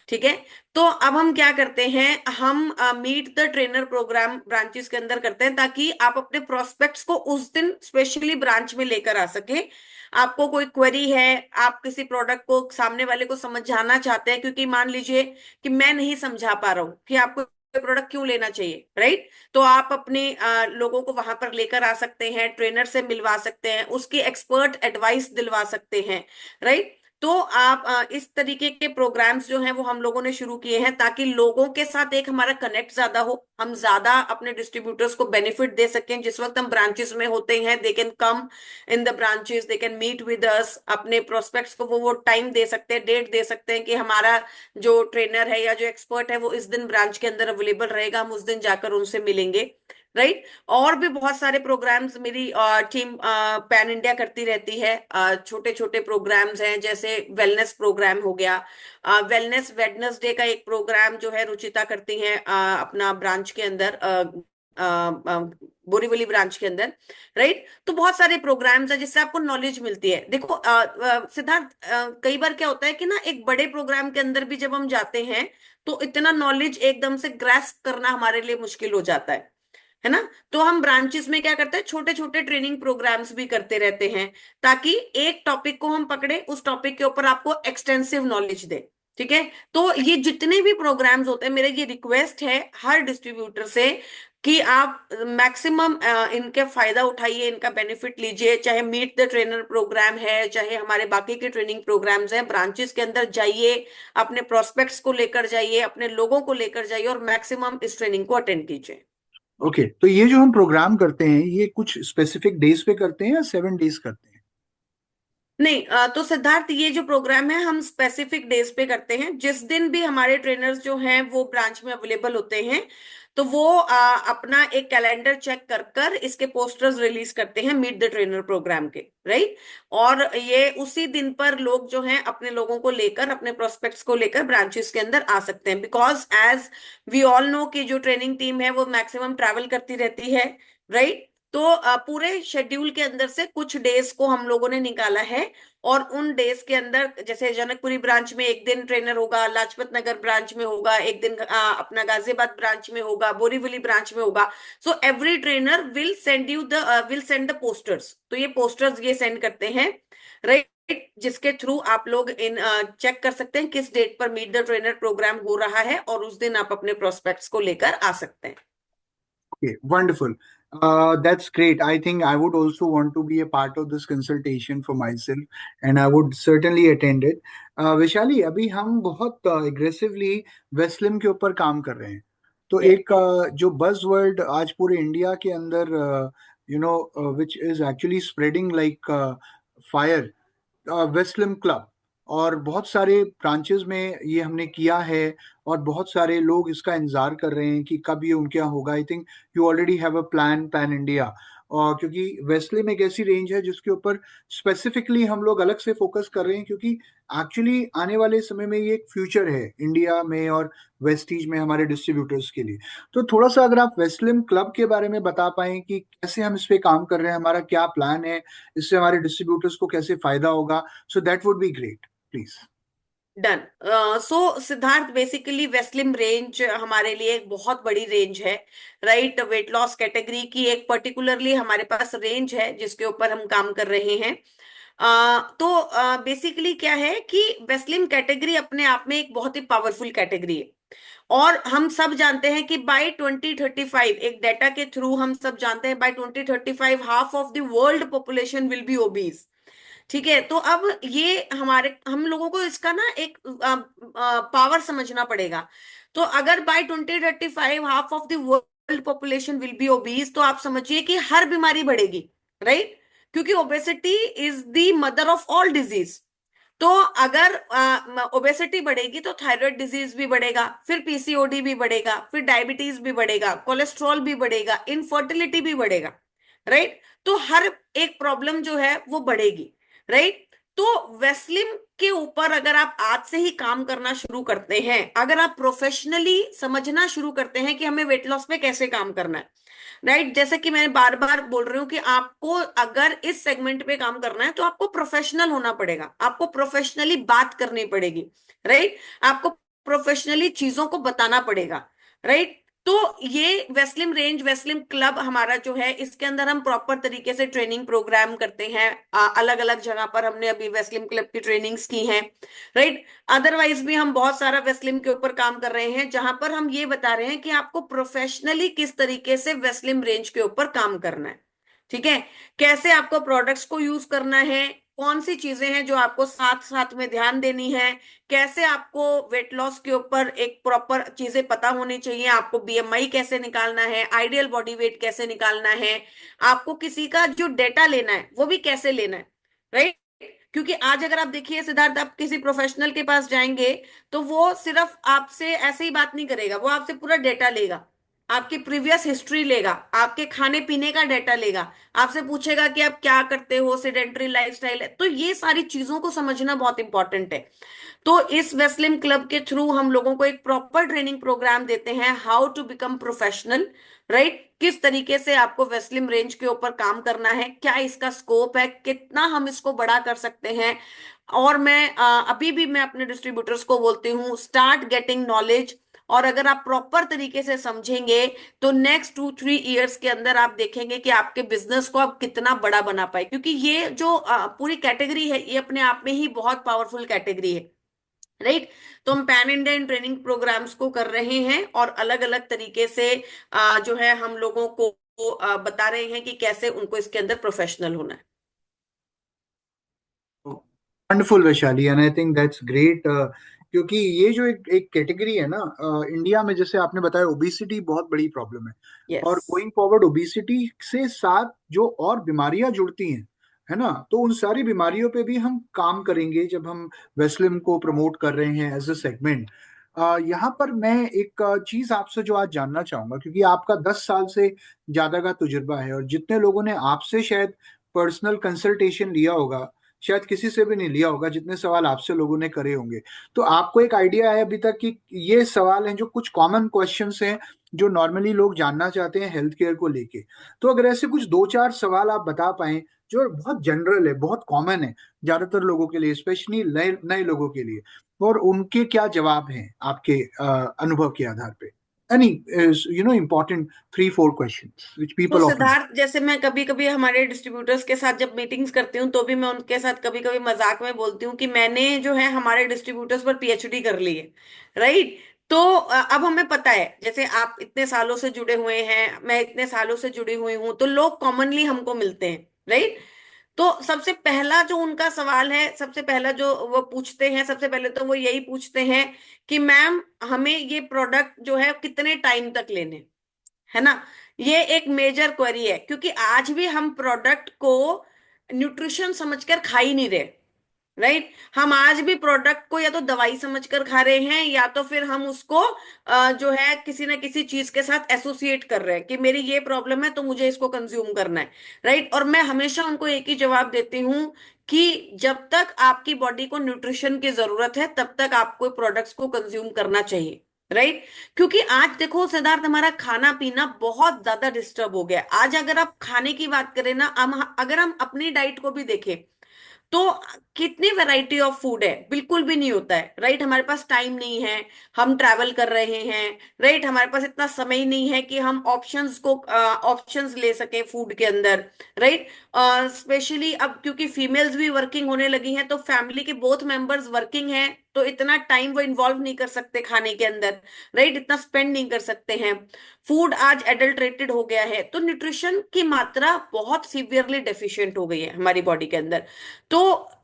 ठीक है। तो अब हम क्या करते हैं, हम meet the trainer programme branches के अंदर करते हैं ताकि आप अपने प्रोस्पेक्ट्स को उस दिन स्पेशली ब्रांच में लेकर आ सके। आपको कोई क्वेरी है, आप किसी प्रोडक्ट को सामने वाले को समझाना चाहते हैं, क्योंकि मान लीजिए कि मैं नहीं समझा पा रहा हूँ कि आपको प्रोडक्ट क्यों लेना चाहिए, राइट। तो आप अपने लोगों को वहां पर लेकर आ सकते हैं, ट्रेनर से मिलवा सकते हैं, उसकी एक्सपर्ट एडवाइस दिलवा सकते हैं, राइट। तो आप इस तरीके के प्रोग्राम्स जो हैं वो हम लोगों ने शुरू किए हैं ताकि लोगों के साथ एक हमारा कनेक्ट ज्यादा हो, हम ज्यादा अपने डिस्ट्रीब्यूटर्स को बेनिफिट दे सकें। जिस वक्त हम ब्रांचेस में होते हैं, they can come in the branches, they can meet with us, अपने प्रोस्पेक्ट्स को वो टाइम दे सकते हैं, डेट दे सकते हैं कि हमारा जो ट्रेनर है या जो एक्सपर्ट है वो इस दिन ब्रांच के अंदर अवेलेबल रहेगा, हम उस दिन जाकर उनसे मिलेंगे, राइट। और भी बहुत सारे प्रोग्राम्स मेरी टीम पैन इंडिया करती रहती है। छोटे छोटे प्रोग्राम्स हैं, जैसे वेलनेस प्रोग्राम हो गया, वेलनेस वेडनेसडे का एक प्रोग्राम जो है रुचिता करती हैं अपना ब्रांच के अंदर। बोरीवली ब्रांच के अंदर, राइट। तो बहुत सारे प्रोग्राम्स हैं जिससे आपको नॉलेज मिलती है। देखो सिद्धार्थ, कई बार क्या होता है कि ना एक बड़े प्रोग्राम के अंदर भी जब हम जाते हैं तो इतना नॉलेज एकदम से ग्रास्प करना हमारे लिए मुश्किल हो जाता है ना। तो हम ब्रांचेस में क्या करते हैं, छोटे छोटे ट्रेनिंग प्रोग्राम्स भी करते रहते हैं, ताकि एक टॉपिक को हम पकड़े, उस टॉपिक के ऊपर आपको एक्सटेंसिव नॉलेज दे। ठीक है। तो ये जितने भी प्रोग्राम्स होते हैं, मेरा ये रिक्वेस्ट है हर डिस्ट्रीब्यूटर से कि आप मैक्सिमम इनके फायदा उठाइए, इनका बेनिफिट लीजिए। चाहे मीट द ट्रेनर प्रोग्राम है, चाहे हमारे बाकी के ट्रेनिंग प्रोग्राम्स हैं, ब्रांचेस के अंदर जाइए, अपने प्रोस्पेक्ट्स को लेकर जाइए, अपने लोगों को लेकर जाइए और मैक्सिमम इस ट्रेनिंग को अटेंड कीजिए। ओके, तो ये जो हम प्रोग्राम करते हैं ये कुछ स्पेसिफिक डेज पे करते हैं या 7 डेज करते हैं? नहीं, तो सिद्धार्थ ये जो प्रोग्राम है हम स्पेसिफिक डेज पे करते हैं। जिस दिन भी हमारे ट्रेनर्स जो हैं वो ब्रांच में अवेलेबल होते हैं, तो वो अपना एक कैलेंडर चेक कर कर इसके पोस्टर्स रिलीज करते हैं मीट द ट्रेनर प्रोग्राम के, राइट। और ये उसी दिन पर लोग जो हैं अपने लोगों को लेकर, अपने प्रोस्पेक्ट्स को लेकर ब्रांचेस के अंदर आ सकते हैं। Because as we all know कि जो ट्रेनिंग टीम है वो मैक्सिमम ट्रैवल करती रहती है, राइट। तो पूरे शेड्यूल के अंदर से कुछ डेज को हम लोगों ने निकाला है, और उन डेज के अंदर जैसे जनकपुरी ब्रांच में एक दिन ट्रेनर होगा, लाजपत नगर ब्रांच में होगा एक दिन, अपना गाजियाबाद ब्रांच में होगा, बोरीवली ब्रांच में होगा। So every trainer will send the posters. तो ये पोस्टर्स ये सेंड करते हैं, राइट, जिसके थ्रू आप लोग इन चेक कर सकते हैं किस डेट पर मीट द ट्रेनर प्रोग्राम हो रहा है, और उस दिन आप अपने प्रोस्पेक्ट्स को लेकर आ सकते हैं। Okay, wonderful. That's great. I think I would also want to be a part of this consultation for myself, and I would certainly attend it. Vaishali, अभी हम बहुत एग्रेसिवली वेस्लिम के ऊपर काम कर रहे हैं। तो यस। एक जो बज वर्ड आज पूरे इंडिया के अंदर which is actually spreading like fire, Weslim club, और बहुत सारे ब्रांचेस में ये हमने किया है, और बहुत सारे लोग इसका इंतजार कर रहे हैं कि कब ये उनके यहाँ होगा। I think you already have a plan pan India, और क्योंकि वेस्लिम एक ऐसी रेंज है जिसके ऊपर स्पेसिफिकली हम लोग अलग से फोकस कर रहे हैं, क्योंकि एक्चुअली आने वाले समय में ये एक फ्यूचर है इंडिया में और वेस्टीज में हमारे डिस्ट्रीब्यूटर्स के लिए। तो थोड़ा सा अगर आप वेस्लिम क्लब के बारे में बता पाएं कि कैसे हम इस पे काम कर रहे हैं, हमारा क्या प्लान है, इससे हमारे डिस्ट्रीब्यूटर्स को कैसे फायदा होगा, so that would be great please. Done. So Siddharth, basically Weslim range हमारे लिए एक बहुत बड़ी रेंज है, राइट। वेट लॉस कैटेगरी की एक पर्टिकुलरली हमारे पास रेंज है जिसके ऊपर हम काम कर रहे हैं। तो बेसिकली क्या है कि वेस्लिम कैटेगरी अपने आप में एक बहुत ही पावरफुल कैटेगरी है। और हम सब जानते हैं कि बाय 2035, एक डाटा के थ्रू हम सब जानते हैं, by 2035 half of the world population will be obese. ठीक है। तो अब ये हमारे हम लोगों को इसका ना एक पावर समझना पड़ेगा। तो अगर by 2035 half of the world population will be obese, तो आप समझिए कि हर बीमारी बढ़ेगी, राइट। क्योंकि obesity is the mother of all disease. तो अगर ओबेसिटी बढ़ेगी तो थायराइड डिजीज भी बढ़ेगा, फिर पीसीओडी भी बढ़ेगा, फिर डायबिटीज भी बढ़ेगा, कोलेस्ट्रॉल भी बढ़ेगा, इनफर्टिलिटी भी बढ़ेगा, राइट। तो हर एक प्रॉब्लम जो है वो बढ़ेगी, राइट। तो वेस्लिम के ऊपर अगर आप आज से ही काम करना शुरू करते हैं, अगर आप प्रोफेशनली समझना शुरू करते हैं कि हमें वेट लॉस पे कैसे काम करना है, राइट। जैसे कि मैं बार बार बोल रही हूँ कि आपको अगर इस सेगमेंट पे काम करना है तो आपको प्रोफेशनल होना पड़ेगा, आपको प्रोफेशनली बात करनी पड़ेगी, राइट। आपको प्रोफेशनली चीजों को बताना पड़ेगा, राइट। तो ये वेस्लिम रेंज, वेस्लिम क्लब हमारा जो है, इसके अंदर हम प्रॉपर तरीके से ट्रेनिंग प्रोग्राम करते हैं। अलग अलग जगह पर हमने अभी वेस्लिम क्लब की ट्रेनिंग्स की हैं, राइट। अदरवाइज भी हम बहुत सारा वेस्लिम के ऊपर काम कर रहे हैं, जहां पर हम ये बता रहे हैं कि आपको प्रोफेशनली किस तरीके से वेस्लिम रेंज के ऊपर काम करना है। ठीक है। कैसे आपको प्रोडक्ट्स को यूज करना है, कौन सी चीजें हैं जो आपको साथ साथ में ध्यान देनी है, कैसे आपको वेट लॉस के ऊपर एक प्रॉपर चीजें पता होनी चाहिए, आपको बीएमआई कैसे निकालना है, आइडियल बॉडी वेट कैसे निकालना है, आपको किसी का जो डेटा लेना है वो भी कैसे लेना है, राइट। क्योंकि आज अगर आप देखिए सिद्धार्थ, आप किसी प्रोफेशनल के पास जाएंगे तो वो सिर्फ आपसे ऐसे ही बात नहीं करेगा, वो आपसे पूरा डेटा लेगा, आपकी प्रीवियस हिस्ट्री लेगा, आपके खाने पीने का डेटा लेगा, आपसे पूछेगा कि आप क्या करते हो, सेडेंटरी लाइफस्टाइल है, तो ये सारी चीजों को समझना बहुत इंपॉर्टेंट है। तो इस वेस्लिम क्लब के थ्रू हम लोगों को एक प्रॉपर ट्रेनिंग प्रोग्राम देते हैं, how to become professional, right. किस तरीके से आपको वेस्लिम रेंज के ऊपर काम करना है, क्या इसका स्कोप है, कितना हम इसको बड़ा कर सकते हैं। और मैं अभी भी मैं अपने डिस्ट्रीब्यूटर्स को बोलती हूँ, स्टार्ट गेटिंग नॉलेज। और अगर आप प्रॉपर तरीके से समझेंगे तो नेक्स्ट 2-3 इयर्स के अंदर आप देखेंगे कि आपके बिजनेस को आप कितना बड़ा बना पाए, क्योंकि ये जो पूरी कैटेगरी है ये अपने आप में ही बहुत पावरफुल कैटेगरी है, राइट। तो हम पैन इंडियन ट्रेनिंग प्रोग्राम्स को कर रहे हैं और अलग अलग तरीके से जो है हम लोगों को बता रहे हैं कि कैसे उनको इसके अंदर प्रोफेशनल होना है। Wonderful Vaishali, and I think that's great. क्योंकि ये जो एक एक कैटेगरी है ना, इंडिया में जैसे आपने बताया ओबिसिटी बहुत बड़ी प्रॉब्लम है। यस। और गोइंग फॉरवर्ड ओबिसिटी से साथ जो और बीमारियां जुड़ती हैं, है ना, तो उन सारी बीमारियों पे भी हम काम करेंगे जब हम वेस्लिम को प्रमोट कर रहे हैं एज अ सेगमेंट। यहाँ पर मैं एक चीज आपसे जो आज जानना चाहूंगा, क्योंकि आपका 10 साल से ज्यादा का तजुर्बा है और जितने लोगों ने आपसे शायद पर्सनल कंसल्टेशन लिया होगा, शायद किसी से भी नहीं लिया होगा जितने सवाल आपसे लोगों ने करे होंगे। तो आपको एक आइडिया है अभी तक कि ये सवाल हैं जो कुछ कॉमन क्वेश्चंस हैं जो नॉर्मली लोग जानना चाहते हैं हेल्थ केयर को लेके। तो अगर ऐसे कुछ दो चार सवाल आप बता पाएं जो बहुत जनरल है, बहुत कॉमन है ज्यादातर लोगों के लिए, स्पेशली नए नए लोगों के लिए, और उनके क्या जवाब हैं आपके अनुभव के आधार पे। एनी इंपॉर्टेंट 3-4 क्वेश्चंस व्हिच तो पीपल ऑफन। सिद्धार्थ, जैसे मैं कभी कभी हमारे डिस्ट्रीब्यूटर्स के साथ जब मीटिंग्स करती हूँ तो भी मैं उनके साथ कभी कभी मजाक में बोलती हूँ कि मैंने जो है हमारे डिस्ट्रीब्यूटर्स पर पीएचडी कर ली है, राइट। तो अब हमें पता है, जैसे आप इतने सालों से जुड़े हुए हैं, मैं इतने सालों से जुड़ी हुई हूँ, तो लोग कॉमनली हमको मिलते हैं, राइट। तो सबसे पहला जो उनका सवाल है, सबसे पहला जो वो पूछते हैं, सबसे पहले तो वो यही पूछते हैं कि मैम हमें ये प्रोडक्ट जो है कितने टाइम तक लेने, है ना। ये एक मेजर क्वेरी है, क्योंकि आज भी हम प्रोडक्ट को न्यूट्रिशन समझकर खा ही नहीं रहे, राइट। हम आज भी प्रोडक्ट को या तो दवाई समझकर खा रहे हैं, या तो फिर हम उसको जो है किसी ना किसी चीज के साथ एसोसिएट कर रहे हैं कि मेरी ये प्रॉब्लम है तो मुझे इसको कंज्यूम करना है, राइट। और मैं हमेशा उनको एक ही जवाब देती हूँ कि जब तक आपकी बॉडी को न्यूट्रिशन की जरूरत है तब तक आपको प्रोडक्ट्स को कंज्यूम करना चाहिए, राइट। क्योंकि आज देखो सिद्धार्थ, हमारा खाना पीना बहुत ज्यादा डिस्टर्ब हो गया है। आज अगर आप खाने की बात करें ना, हम अगर हम अपनी डाइट को भी देखें तो कितनी वैरायटी ऑफ फूड है, बिल्कुल भी नहीं होता है, राइट। हमारे पास टाइम नहीं है, हम ट्रैवल कर रहे हैं, राइट। हमारे पास इतना समय ही नहीं है कि हम ऑप्शंस ले सकें फूड के अंदर, राइट। स्पेशली अब क्योंकि फीमेल्स भी वर्किंग होने लगी हैं, तो फैमिली के बोथ मेंबर्स वर्किंग हैं, तो इतना टाइम वो इन्वॉल्व नहीं कर सकते खाने के अंदर, राइट। इतना स्पेंड नहीं कर सकते हैं। फूड आज एडल्ट्रेटेड हो गया है, तो न्यूट्रिशन की मात्रा बहुत सीवियरली डेफिशिएंट हो गई है हमारी बॉडी के अंदर। तो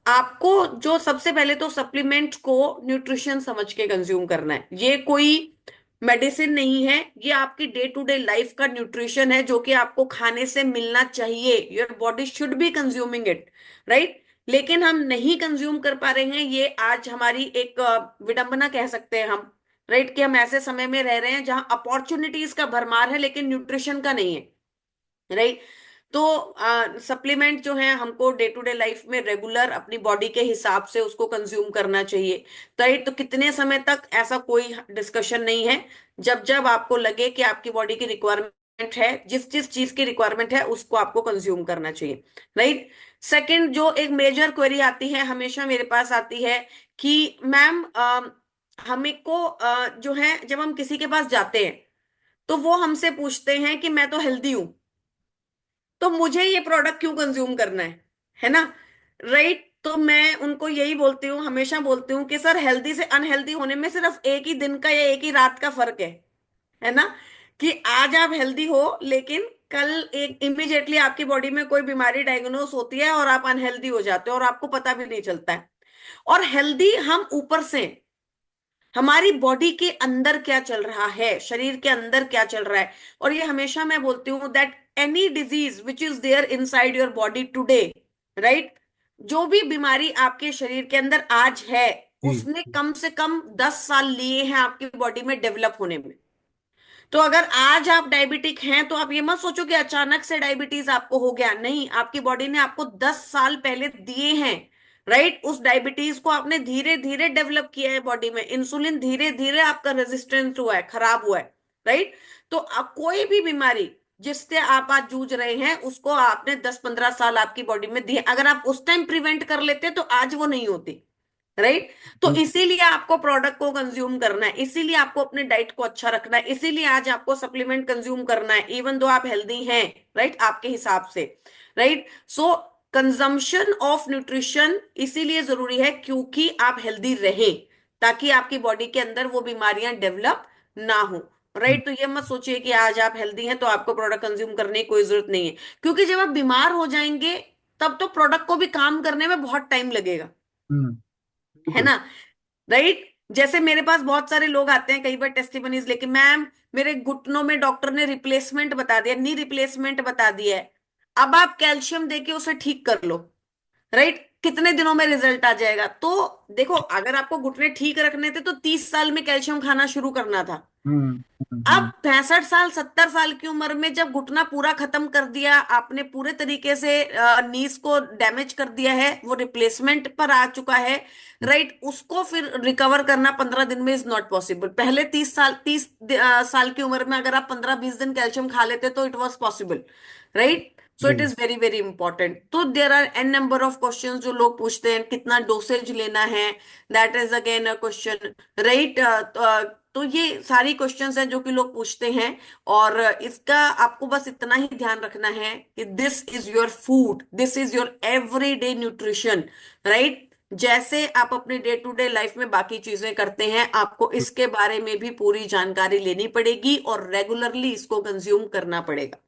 आपको जो सबसे पहले तो सप्लीमेंट को न्यूट्रिशन समझ के कंज्यूम करना है। ये कोई मेडिसिन नहीं है, ये आपकी डे टू डे लाइफ का न्यूट्रिशन है जो कि आपको खाने से मिलना चाहिए। Your body should be consuming it, right. लेकिन हम नहीं कंज्यूम कर पा रहे हैं, ये आज हमारी एक विडंबना कह सकते हैं हम, राइट। कि हम ऐसे समय में रह रहे हैं जहां अपॉर्चुनिटीज का भरमार है लेकिन न्यूट्रिशन का नहीं है, राइट। तो सप्लीमेंट जो है हमको डे टू डे लाइफ में रेगुलर अपनी बॉडी के हिसाब से उसको कंज्यूम करना चाहिए, राइट। तो कितने समय तक, ऐसा कोई डिस्कशन नहीं है। जब जब आपको लगे कि आपकी बॉडी की रिक्वायरमेंट है, जिस जिस चीज की रिक्वायरमेंट है उसको आपको कंज्यूम करना चाहिए, राइट। सेकंड जो एक मेजर क्वेरी आती है, हमेशा मेरे पास आती है कि मैम हमें को जो है जब हम किसी के पास जाते हैं तो वो हमसे पूछते हैं कि मैं तो हेल्दी हूं, तो मुझे ये प्रोडक्ट क्यों कंज्यूम करना है ना, राइट। तो मैं उनको यही बोलती हूँ, हमेशा बोलती हूँ कि सर हेल्दी से अनहेल्दी होने में सिर्फ एक ही दिन का या एक ही रात का फर्क है ना। कि आज आप हेल्दी हो लेकिन कल एक इमिडिएटली आपकी बॉडी में कोई बीमारी डायग्नोस होती है और आप अनहेल्दी हो जाते हो और आपको पता भी नहीं चलता है। और हेल्दी हम ऊपर से हैं, हमारी बॉडी के अंदर क्या चल रहा है, शरीर के अंदर क्या चल रहा है। और ये हमेशा मैं बोलती हूँ that any disease which is there inside your body today, right. जो भी बीमारी आपके शरीर के अंदर आज है, जी। उसने कम से कम 10 साल लिए हैं आपकी बॉडी में डेवलप होने में। तो अगर आज आप डायबिटिक हैं तो आप ये मत सोचो कि अचानक से डायबिटीज आपको हो गया, नहीं, आपकी बॉडी ने आपको 10 साल पहले दिए हैं। राइट, उस डायबिटीज को आपने धीरे धीरे डेवलप किया है बॉडी में, इंसुलिन धीरे धीरे आपका रेजिस्टेंस हुआ है, खराब हुआ है। राइट, तो कोई भी बीमारी जिससे आप आज जूझ रहे हैं उसको आपने 10-15 साल आपकी बॉडी में दिए, अगर आप उस टाइम प्रिवेंट कर लेते तो आज वो नहीं होती। राइट, तो हम्म। इसीलिए आपको प्रोडक्ट को कंज्यूम करना है, इसीलिए आपको अपने डाइट को अच्छा रखना है, इसीलिए आज आपको सप्लीमेंट कंज्यूम करना है, इवन दो आप हेल्दी हैं। राइट, आपके हिसाब से। Right, so consumption of nutrition इसीलिए जरूरी है क्योंकि आप हेल्दी रहें, ताकि आपकी बॉडी के अंदर वो बीमारियां डेवलप ना हो। हम्म। राइट, तो ये मत सोचिए कि आज आप हेल्दी हैं तो आपको प्रोडक्ट कंज्यूम करने की कोई जरूरत नहीं है, क्योंकि जब आप बीमार हो जाएंगे तब तो प्रोडक्ट को भी काम करने में बहुत टाइम लगेगा। हम्म। है बिल्कुल। ना? राइट, जैसे मेरे पास बहुत सारे लोग आते हैं कई बार टेस्टिमनीज लेके, मैम मेरे घुटनों में डॉक्टर ने रिप्लेसमेंट बता दिया, नी रिप्लेसमेंट बता दिया है, अब आप कैल्शियम देके उसे ठीक कर लो। राइट, कितने दिनों में रिजल्ट आ जाएगा? तो देखो, अगर आपको घुटने ठीक रखने थे तो 30 साल में कैल्शियम खाना शुरू करना था। हम्म। अब 65 साल 70 साल की उम्र में जब घुटना पूरा खत्म कर दिया आपने, पूरे तरीके से नीज को डैमेज कर दिया है, वो रिप्लेसमेंट पर आ चुका है। राइट, उसको फिर रिकवर करना 15 दिन में इज नॉट पॉसिबल। पहले 30 साल की उम्र में अगर आप 15-20 दिन कैल्शियम खा लेते तो it was possible. Right, so it जी। Is very very important. तो there are n number of questions जो लोग पूछते हैं, कितना डोसेज लेना है, that is again a question. Right, तो ये सारी क्वेश्चंस हैं जो कि लोग पूछते हैं। और इसका आपको बस इतना ही ध्यान रखना है कि this is your food, this is your everyday nutrition. Right, जैसे आप अपने डे टू डे लाइफ में बाकी चीजें करते हैं, आपको इसके बारे में भी पूरी जानकारी लेनी पड़ेगी और रेगुलरली इसको कंज्यूम करना पड़ेगा।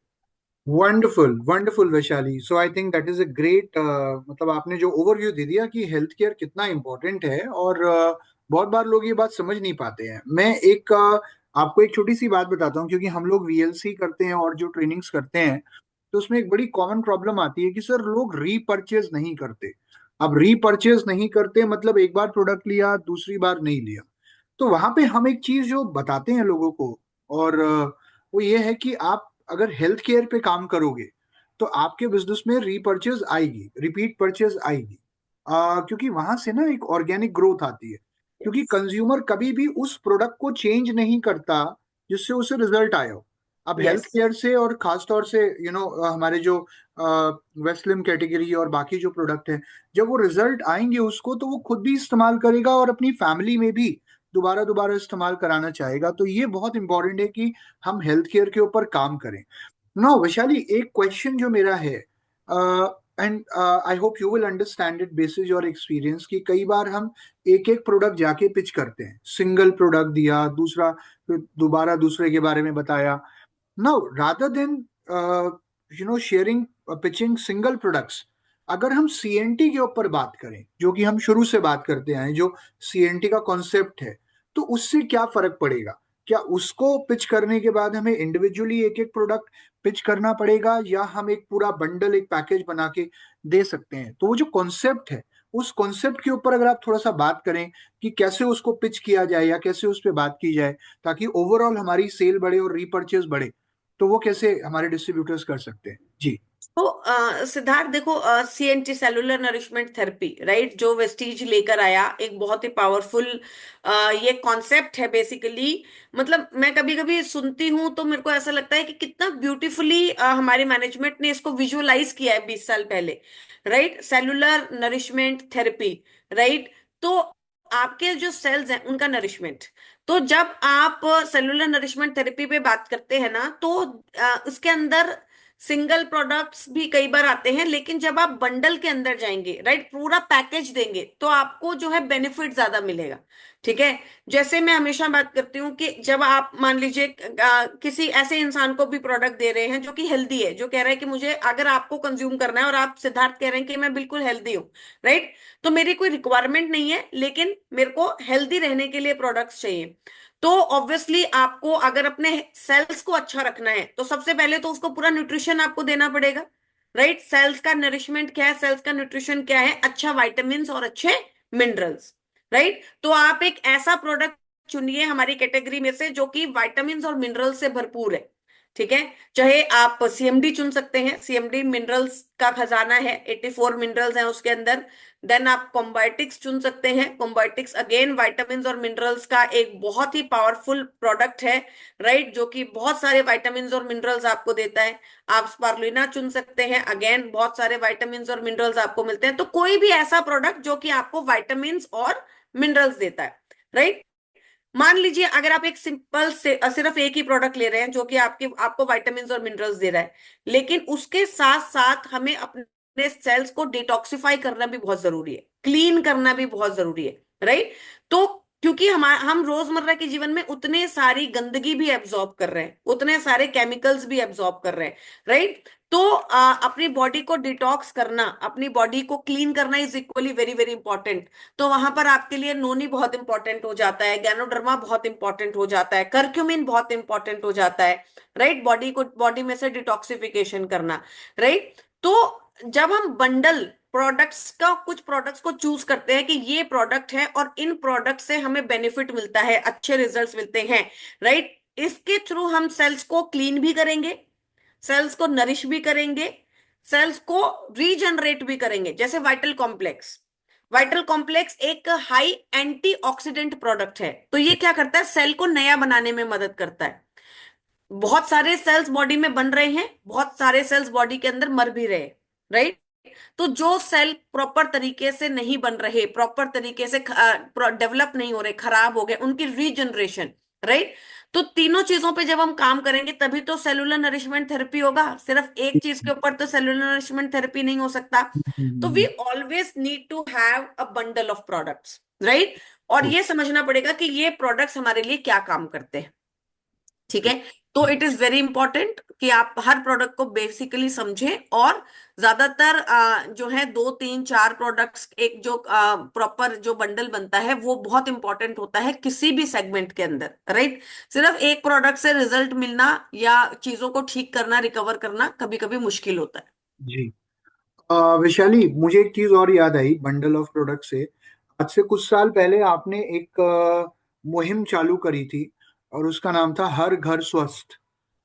Wonderful wonderful Vaishali, so I think that is a great, मतलब आपने जो ओवरव्यू दे दिया कि हेल्थ केयर कितना इंपॉर्टेंट है, और बहुत बार लोग ये बात समझ नहीं पाते हैं। मैं एक आपको एक छोटी सी बात बताता हूँ, क्योंकि हम लोग वीएलसी करते हैं और जो ट्रेनिंग्स करते हैं, तो उसमें एक बड़ी कॉमन प्रॉब्लम आती है कि सर लोग रीपरचेज नहीं करते। अब रीपरचेज नहीं करते मतलब एक बार प्रोडक्ट लिया, दूसरी बार नहीं लिया। तो वहां पे हम एक चीज जो बताते हैं लोगों को, और वो ये है कि आप अगर हेल्थ केयर पे काम करोगे तो आपके बिजनेस में रीपरचेज आएगी, रिपीट परचेज आएगी। क्योंकि वहां से ना एक ऑर्गेनिक ग्रोथ आती है, क्योंकि कंज्यूमर कभी भी उस प्रोडक्ट को चेंज नहीं करता जिससे उसे रिजल्ट आया हो। अब हेल्थ यस, केयर से और खास तौर से हमारे जो वेस्लिम कैटेगरी और बाकी जो प्रोडक्ट हैं, जब वो रिजल्ट आएंगे उसको, तो वो खुद भी इस्तेमाल करेगा और अपनी फैमिली में भी दोबारा दोबारा इस्तेमाल कराना चाहेगा। तो ये बहुत इंपॉर्टेंट है कि हम हेल्थ केयर के ऊपर काम करें। नो वैशाली, एक क्वेश्चन जो मेरा है, and I hope you will understand it basis your experience, कि कई बार हम एक एक प्रोडक्ट जाके पिच करते हैं, सिंगल प्रोडक्ट दिया, दूसरा फिर दोबारा दूसरे के बारे में बताया। Now rather than sharing pitching single products, अगर हम सीएनटी के ऊपर बात करें, जो कि हम शुरू से बात करते आए हैं, जो सीएनटी का कॉन्सेप्ट है, तो उससे क्या फर्क पड़ेगा? क्या उसको पिच करने के बाद हमें इंडिविजुअली एक एक प्रोडक्ट पिच करना पड़ेगा, या हम एक पूरा बंडल, एक पैकेज बना के दे सकते हैं? तो वो जो कॉन्सेप्ट है, उस कॉन्सेप्ट के ऊपर अगर आप थोड़ा सा बात करें कि कैसे उसको पिच किया जाए या कैसे उस पर बात की जाए, ताकि ओवरऑल हमारी सेल बढ़े और रीपर्चेज बढ़े, तो वो कैसे हमारे डिस्ट्रीब्यूटर्स कर सकते हैं? जी। तो सिद्धार्थ देखो, CNT cellular nourishment therapy, right, जो वेस्टीज लेकर आया, एक बहुत ही पावरफुल ये कॉन्सेप्ट है बेसिकली। मतलब मैं कभी कभी सुनती हूँ तो मेरे को ऐसा लगता है कि कितना ब्यूटीफुली हमारे मैनेजमेंट ने इसको विजुअलाइज किया है 20 साल पहले। Right, cellular nourishment therapy. Right, तो आपके जो सेल्स हैं उनका नरिशमेंट, तो जब आप सेलुलर नरिशमेंट थेरेपी पे बात करते हैं ना, तो उसके अंदर सिंगल प्रोडक्ट्स भी कई बार आते हैं, लेकिन जब आप बंडल के अंदर जाएंगे, राइट, पूरा पैकेज देंगे, तो आपको जो है बेनिफिट ज्यादा मिलेगा। ठीक है, जैसे मैं हमेशा बात करती हूँ कि जब आप मान लीजिए किसी ऐसे इंसान को भी प्रोडक्ट दे रहे हैं जो कि हेल्दी है, जो कह रहा है कि मुझे अगर आपको कंज्यूम करना है, और आप सिद्धार्थ कह रहे हैं कि मैं बिल्कुल हेल्दी हूँ, राइट, तो मेरी कोई रिक्वायरमेंट नहीं है, लेकिन मेरे को हेल्दी रहने के लिए प्रोडक्ट्स चाहिए। तो ऑब्वियसली आपको अगर अपने सेल्स को अच्छा रखना है तो सबसे पहले तो उसको पूरा न्यूट्रिशन आपको देना पड़ेगा। राइट, सेल्स का नरिशमेंट क्या है, सेल्स का न्यूट्रिशन क्या है? अच्छा, वाइटामिन और अच्छे मिनरल्स। राइट, तो आप एक ऐसा प्रोडक्ट चुनिए हमारी कैटेगरी में से जो कि विटामिन और मिनरल से भरपूर है। ठीक है, चाहे आप सीएमडी चुन सकते हैं, सीएमडी मिनरल्स का खजाना है, 84 मिनरल्स हैं उसके अंदर। देन आप कॉम्बायोटिक्स चुन सकते हैं, कॉम्बायोटिक्स अगेन विटामिन और मिनरल्स का एक बहुत ही पावरफुल प्रोडक्ट है, राइट, जो कि बहुत सारे विटामिन और मिनरल्स आपको देता है। आप स्पारुलिना चुन सकते हैं, अगेन बहुत सारे विटामिन और मिनरल्स आपको मिलते हैं। तो कोई भी ऐसा प्रोडक्ट जो कि आपको विटामिन और मिनरल्स देता है, राइट। मान लीजिए अगर आप एक सिंपल से सिर्फ एक ही प्रोडक्ट ले रहे हैं जो कि आपको विटामिन और मिनरल्स दे रहा है, लेकिन उसके साथ साथ हमें अपने सेल्स को डिटॉक्सिफाई करना भी बहुत जरूरी है, क्लीन करना भी बहुत जरूरी है, राइट। तो क्योंकि हम रोजमर्रा के जीवन में उतने सारी गंदगी भी एब्जॉर्ब कर रहे हैं, उतने सारे केमिकल्स भी एब्जॉर्ब कर रहे हैं, राइट। तो अपनी बॉडी को डिटॉक्स करना, अपनी बॉडी को क्लीन करना is equally very very important. तो वहां पर आपके लिए नोनी बहुत इंपॉर्टेंट हो जाता है, गैनोडर्मा बहुत इंपॉर्टेंट हो जाता है, करक्यूमिन बहुत इंपॉर्टेंट हो जाता है, राइट, बॉडी में से डिटॉक्सिफिकेशन करना, राइट। तो जब हम बंडल प्रोडक्ट्स का कुछ प्रोडक्ट्स को चूज करते हैं कि ये प्रोडक्ट है और इन प्रोडक्ट से हमें बेनिफिट मिलता है, अच्छे रिजल्ट्स मिलते हैं, राइट, इसके थ्रू हम सेल्स को क्लीन भी करेंगे, सेल्स को नरिश भी करेंगे, सेल्स को रीजनरेट भी करेंगे। जैसे वाइटल कॉम्प्लेक्स, वाइटल कॉम्प्लेक्स एक हाई एंटीऑक्सीडेंट प्रोडक्ट है, तो ये क्या करता है, सेल को नया बनाने में मदद करता है। बहुत सारे सेल्स बॉडी में बन रहे हैं, बहुत सारे सेल्स बॉडी के अंदर मर भी रहे, राइट। तो जो सेल प्रॉपर तरीके से नहीं बन रहे, प्रॉपर तरीके से डेवलप नहीं हो रहे, खराब हो गए, उनकी रीजनरेशन, राइट। तो तीनों चीजों पे जब हम काम करेंगे तभी तो सेलुलर नरिशमेंट थेरेपी होगा, सिर्फ एक चीज के ऊपर तो सेलुलर नरिशमेंट थेरेपी नहीं हो सकता। तो we always need to have a bundle of products, right. और ये समझना पड़ेगा कि ये प्रोडक्ट्स हमारे लिए क्या काम करते हैं, ठीक है। तो इट इज वेरी इंपॉर्टेंट कि आप हर प्रोडक्ट को बेसिकली समझें, और ज्यादातर जो है दो तीन चार प्रोडक्ट्स, एक जो प्रॉपर जो बंडल बनता है वो बहुत इंपॉर्टेंट होता है किसी भी सेगमेंट के अंदर, राइट। सिर्फ एक प्रोडक्ट से रिजल्ट मिलना या चीजों को ठीक करना, रिकवर करना कभी कभी मुश्किल होता है। जी। वैशाली, मुझे एक चीज और याद आई बंडल ऑफ प्रोडक्ट से। आज से कुछ साल पहले आपने एक मुहिम चालू करी थी और उसका नाम था हर घर स्वस्थ,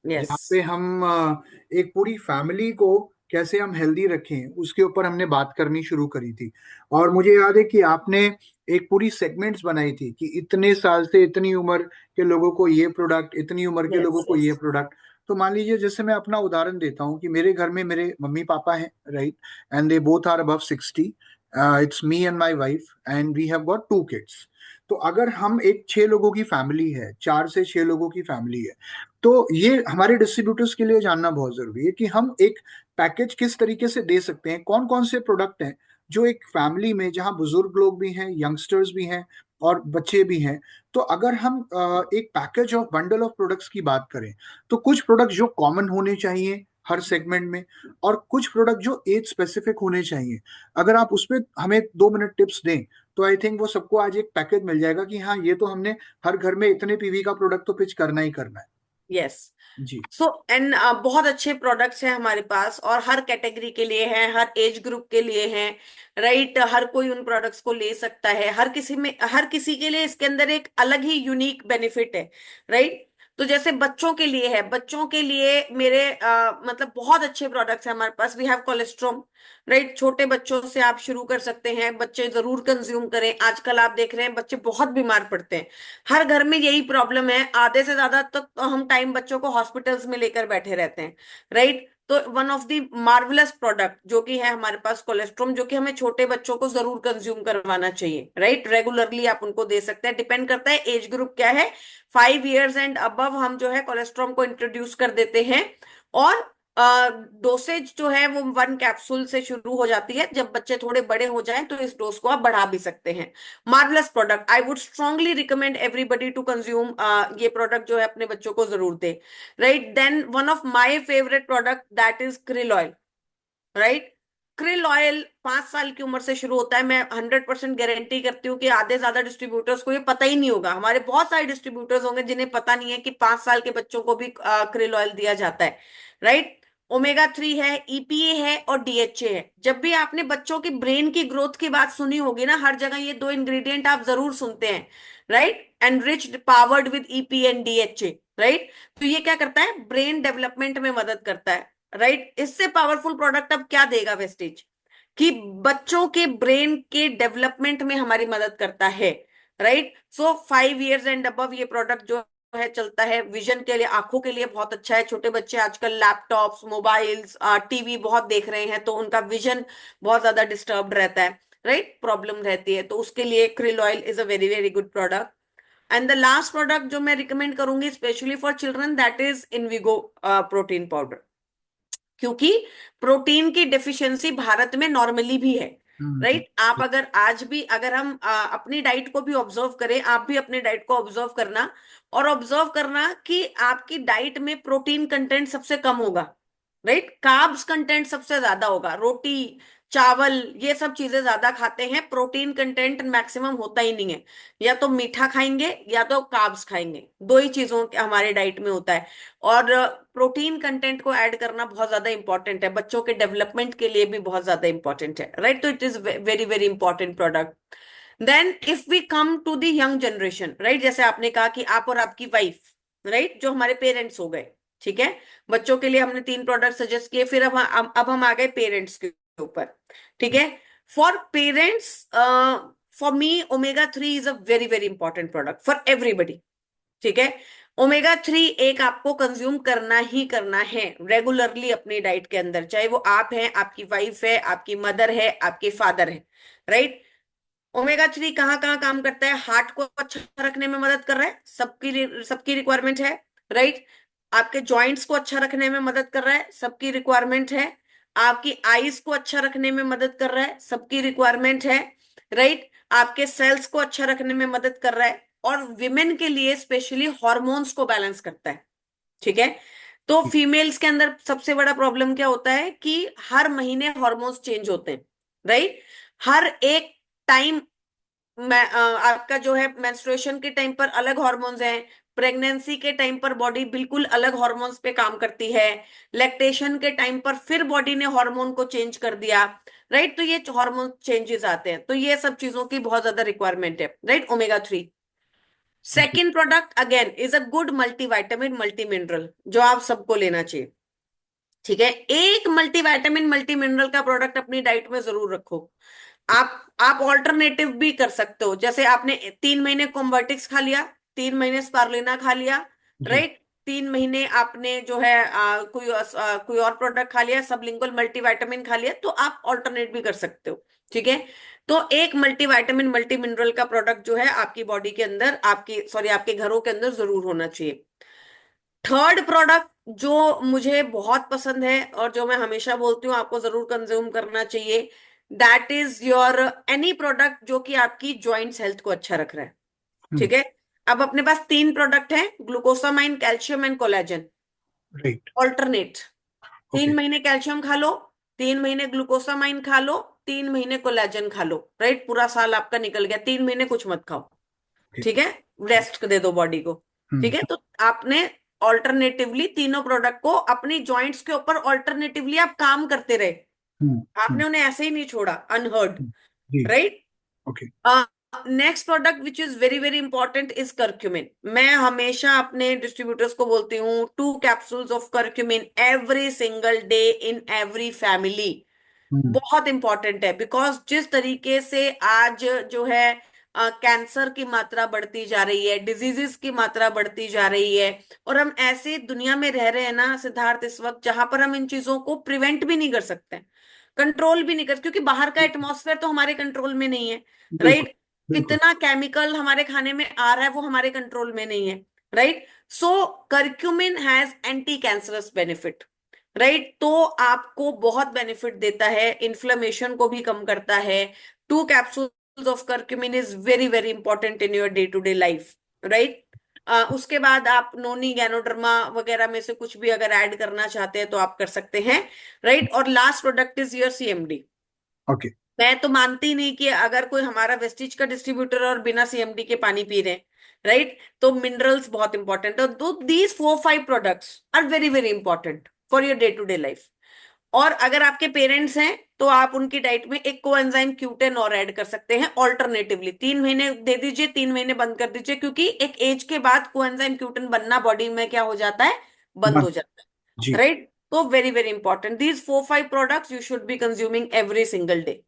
यस। जहाँ पे हम एक पूरी फैमिली को कैसे हम हेल्दी रखें उसके ऊपर हमने बात करनी शुरू करी थी। और मुझे याद है कि आपने एक पूरी सेगमेंट्स बनाई थी कि इतने साल से इतनी उम्र के लोगों को ये प्रोडक्ट, इतनी उम्र के यस। लोगों को यस। ये प्रोडक्ट। तो मान लीजिए, जैसे मैं अपना उदाहरण देता हूँ कि मेरे घर में मेरे मम्मी पापा हैं, right, and they both are above 60। It's me and my wife and we have got 2 kids. तो अगर हम एक 6 लोगों की फैमिली है, 4 से 6 लोगों की फैमिली है, तो ये हमारे डिस्ट्रीब्यूटर्स के लिए जानना बहुत जरूरी है कि हम एक पैकेज किस तरीके से दे सकते हैं, कौन कौन से प्रोडक्ट हैं जो एक फैमिली में, जहां बुजुर्ग लोग भी हैं, यंगस्टर्स भी हैं और बच्चे भी हैं। तो अगर हम एक package of bundle of products की बात करें, तो कुछ प्रोडक्ट जो कॉमन होने चाहिए हर सेगमेंट में, और कुछ प्रोडक्ट जो एज स्पेसिफिक होने चाहिए, अगर आप उस पर हमें 2 मिनट टिप्स दें, तो आई थिंक वो सबको आज एक पैकेज मिल जाएगा कि हाँ, ये तो हमने हर घर में इतने पीवी का प्रोडक्ट तो पिच करना ही करना है। यस। जी। सो एंड बहुत अच्छे प्रोडक्ट्स हैं हमारे पास, और हर कैटेगरी के लिए हैं, हर एज ग्रुप के लिए हैं, राइट। हर कोई उन प्रोडक्ट्स को ले सकता है, हर किसी के लिए इसके अंदर एक अलग ही यूनिक बेनिफिट है, राइट। तो जैसे बच्चों के लिए है, बच्चों के लिए मेरे मतलब बहुत अच्छे प्रोडक्ट्स हैं हमारे पास। We have cholestrom, right. छोटे बच्चों से आप शुरू कर सकते हैं, बच्चे जरूर कंज्यूम करें। आजकल आप देख रहे हैं बच्चे बहुत बीमार पड़ते हैं, हर घर में यही प्रॉब्लम है, आधे से ज्यादा तक तो हम टाइम बच्चों को हॉस्पिटल्स में लेकर बैठे रहते हैं, राइट। तो one of the marvellous product जो कि है हमारे पास कोलेस्ट्रॉम, जो कि हमें छोटे बच्चों को जरूर कंज्यूम करवाना चाहिए, राइट। रेगुलरली आप उनको दे सकते हैं, डिपेंड करता है एज ग्रुप क्या है। 5 इयर्स एंड अबव हम जो है कोलेस्ट्रॉम को इंट्रोड्यूस कर देते हैं। और डोसेज जो है वो 1 कैप्सूल से शुरू हो जाती है, जब बच्चे थोड़े बड़े हो जाएं तो इस डोज को आप बढ़ा भी सकते हैं। Marvellous product, I would strongly recommend everybody to consume ये प्रोडक्ट जो है अपने बच्चों को जरूर दे, right. Then one of my favourite product that is krill oil, right. Krill oil 5 साल की उम्र से शुरू होता है। मैं 100% गारंटी करती हूँ कि आधे ज्यादा डिस्ट्रीब्यूटर्स को ये पता ही नहीं होगा। हमारे बहुत सारे डिस्ट्रीब्यूटर्स होंगे जिन्हें पता नहीं है कि 5 साल के बच्चों को भी क्रिल ऑयल दिया जाता है, राइट। ओमेगा 3 है, ईपीए है और डीएचए है। जब भी आपने बच्चों के ब्रेन की ग्रोथ की बात सुनी होगी ना, हर जगह ये दो इंग्रेडिएंट आप जरूर सुनते हैं, right, enriched powered with EPA and DHA, right. तो ये क्या करता है, ब्रेन डेवलपमेंट में मदद करता है, राइट। इससे पावरफुल प्रोडक्ट अब क्या देगा वेस्टेज, कि बच्चों के ब्रेन के डेवलपमेंट में हमारी मदद करता है, right. So 5 years and above ये प्रोडक्ट जो है चलता है। विजन के लिए, आंखों के लिए बहुत अच्छा है। छोटे बच्चे आजकल लैपटॉप्स, मोबाइल्स, टीवी बहुत देख रहे हैं, तो उनका विजन बहुत ज्यादा डिस्टर्ब्ड रहता है, राइट, प्रॉब्लम रहती है, तो उसके लिए krill oil is a very very good product. And the last product जो मैं रिकमेंड करूंगी specially for children, that is Invigo protein powder. क्योंकि प्रोटीन की डेफिशिएंसी भारत में नॉर्मली भी है, हम्म। राइट। आप अगर आज भी, अगर हम अपनी डाइट को भी ऑब्जर्व करें, आप भी अपने डाइट को ऑब्जर्व करना, और ऑब्जर्व करना कि आपकी डाइट में प्रोटीन कंटेंट सबसे कम होगा, राइट। कार्ब्स कंटेंट सबसे ज्यादा होगा, रोटी, चावल, ये सब चीजें ज्यादा खाते हैं, प्रोटीन कंटेंट मैक्सिमम होता ही नहीं है। या तो मीठा खाएंगे या तो कार्ब्स खाएंगे, दो ही चीजों के हमारे डाइट में होता है। और प्रोटीन कंटेंट को ऐड करना बहुत ज्यादा इंपॉर्टेंट है, बच्चों के डेवलपमेंट के लिए भी बहुत ज्यादा इंपॉर्टेंट है, राइट। तो it is very very important product. Then if we come to the young generation, right, जैसे आपने कहा कि आप और आपकी वाइफ, राइट, जो हमारे पेरेंट्स हो गए, ठीक है। बच्चों के लिए हमने 3 प्रोडक्ट सजेस्ट किए, फिर अब हम आ गए पेरेंट्स के ऊपर, ठीक है। For parents, for me omega 3 is a very very important product for everybody, ठीक है। ओमेगा 3 एक आपको कंज्यूम करना ही करना है रेगुलरली अपनी डाइट के अंदर, चाहे वो आप हैं, आपकी वाइफ है, आपकी मदर है, आपके फादर है, राइट। ओमेगा 3 कहाँ कहाँ काम करता है, हार्ट को अच्छा रखने में मदद कर रहा है, सबकी सबकी रिक्वायरमेंट है, राइट। आपके जॉइंट्स को अच्छा रखने में मदद कर रहा है, सबकी रिक्वायरमेंट है। आपकी आईज को अच्छा रखने में मदद कर रहा है, सबकी रिक्वायरमेंट है, राइट। आपके सेल्स को अच्छा रखने में मदद कर रहा है, और विमेन के लिए स्पेशली हॉर्मोन्स को बैलेंस करता है, ठीक है। तो फीमेल्स के अंदर सबसे बड़ा प्रॉब्लम क्या होता है कि हर महीने हॉर्मोन्स चेंज होते हैं, राइट। हर एक टाइम आपका जो है मेंस्ट्रुएशन के टाइम पर अलग हॉर्मोन्स हैं, प्रेगनेंसी के टाइम पर बॉडी बिल्कुल अलग हॉर्मोन्स पे काम करती है, लैक्टेशन के टाइम पर फिर बॉडी ने हार्मोन को चेंज कर दिया, राइट। तो ये हार्मोन चेंजेस आते हैं, तो ये सब चीजों की बहुत ज्यादा रिक्वायरमेंट है, राइट, ओमेगा 3। जी। Second product again is a good multivitamin multi mineral, जो आप सबको लेना चाहिए, ठीक है। एक मल्टीविटामिन मल्टी मिनरल का प्रोडक्ट अपनी डाइट में जरूर रखो। आप ऑल्टरनेटिव भी कर सकते हो, जैसे आपने 3 महीने कॉम्बर्टिक्स खा लिया, 3 महीने स्पारुलिना खा लिया, जी। राइट। 3 महीने आपने जो है कोई और प्रोडक्ट खा लिया, सबलिंगुअल मल्टीविटामिन खा लिया, तो आप ऑल्टरनेट भी कर सकते हो, ठीक है। तो एक मल्टीविटामिन मल्टी मिनरल का प्रोडक्ट जो है आपकी बॉडी के अंदर, आपकी सॉरी आपके घरों के अंदर जरूर होना चाहिए। थर्ड प्रोडक्ट जो मुझे बहुत पसंद है और जो मैं हमेशा बोलती हूँ आपको जरूर कंज्यूम करना चाहिए, that is your any product जो कि आपकी जॉइंट्स हेल्थ को अच्छा रख रहा है, हम्म। ठीक है। अब अपने पास 3 प्रोडक्ट हैं, glucosamine, calcium and collagen, right. Alternate. तीन ओके। महीने कैल्शियम खा लो, 3 महीने ग्लूकोसामाइन खा लो, 3 महीने कोलेजन खा लो, राइट। पूरा साल आपका निकल गया, 3 महीने कुछ मत खाओ, ओके। ठीक है, रेस्ट दे दो बॉडी को, ठीक है। हम्म। तो आपने ऑल्टरनेटिवली तीनों प्रोडक्ट को अपनी जॉइंट्स के ऊपर ऑल्टरनेटिवली आप काम करते रहे, हम्म। हम्म। आपने उन्हें ऐसे ही नहीं छोड़ा अनहर्ड, हम्म। जी। Right. Okay. Next product which is very very important is curcumin. मैं हमेशा अपने डिस्ट्रीब्यूटर्स को बोलती हूँ 2 capsules of curcumin every single day in every family. Hmm. बहुत इंपॉर्टेंट है, बिकॉज जिस तरीके से आज जो है कैंसर की मात्रा बढ़ती जा रही है, डिजीजेस की मात्रा बढ़ती जा रही है, और हम ऐसे दुनिया में रह रहे हैं ना सिद्धार्थ इस वक्त, जहां पर हम इन चीजों को प्रिवेंट भी नहीं कर सकते, कंट्रोल भी नहीं कर, क्योंकि बाहर का एटमॉस्फेयर तो हमारे कंट्रोल में नहीं है, बिल्कुल। राइट। बिल्कुल। कितना केमिकल हमारे खाने में आ रहा है वो हमारे कंट्रोल में नहीं है, right. So curcumin has anti cancerous benefit, right. तो आपको बहुत बेनिफिट देता है, इन्फ्लेमेशन को भी कम करता है। 2 capsules of curcumin is very very important in your day to day life, right. उसके बाद आप नोनी गैनोडर्मा वगैरह में से कुछ भी अगर ऐड करना चाहते हैं तो आप कर सकते हैं, राइट। और last product is your CMD. Okay. मैं तो मानती नहीं कि अगर कोई हमारा वेस्टीज का डिस्ट्रीब्यूटर और बिना सीएमडी के पानी पी रहे हैं, राइट। तो मिनरल्स बहुत इंपॉर्टेंट है, तो these 4-5 products are very very important for your day to day life. और अगर आपके पेरेंट्स हैं तो आप उनकी डाइट में एक कोएंजाइम Q10 और ऐड कर सकते हैं ऑल्टरनेटिवली। 3 महीने दे दीजिए, 3 महीने बंद कर दीजिए, क्योंकि एक एज के बाद कोएंजाइम Q10 बनना बॉडी में क्या हो जाता है, बंद हो बस। जाता है, जी। राइट। तो very very important, these 4-5 products you should be consuming every single day.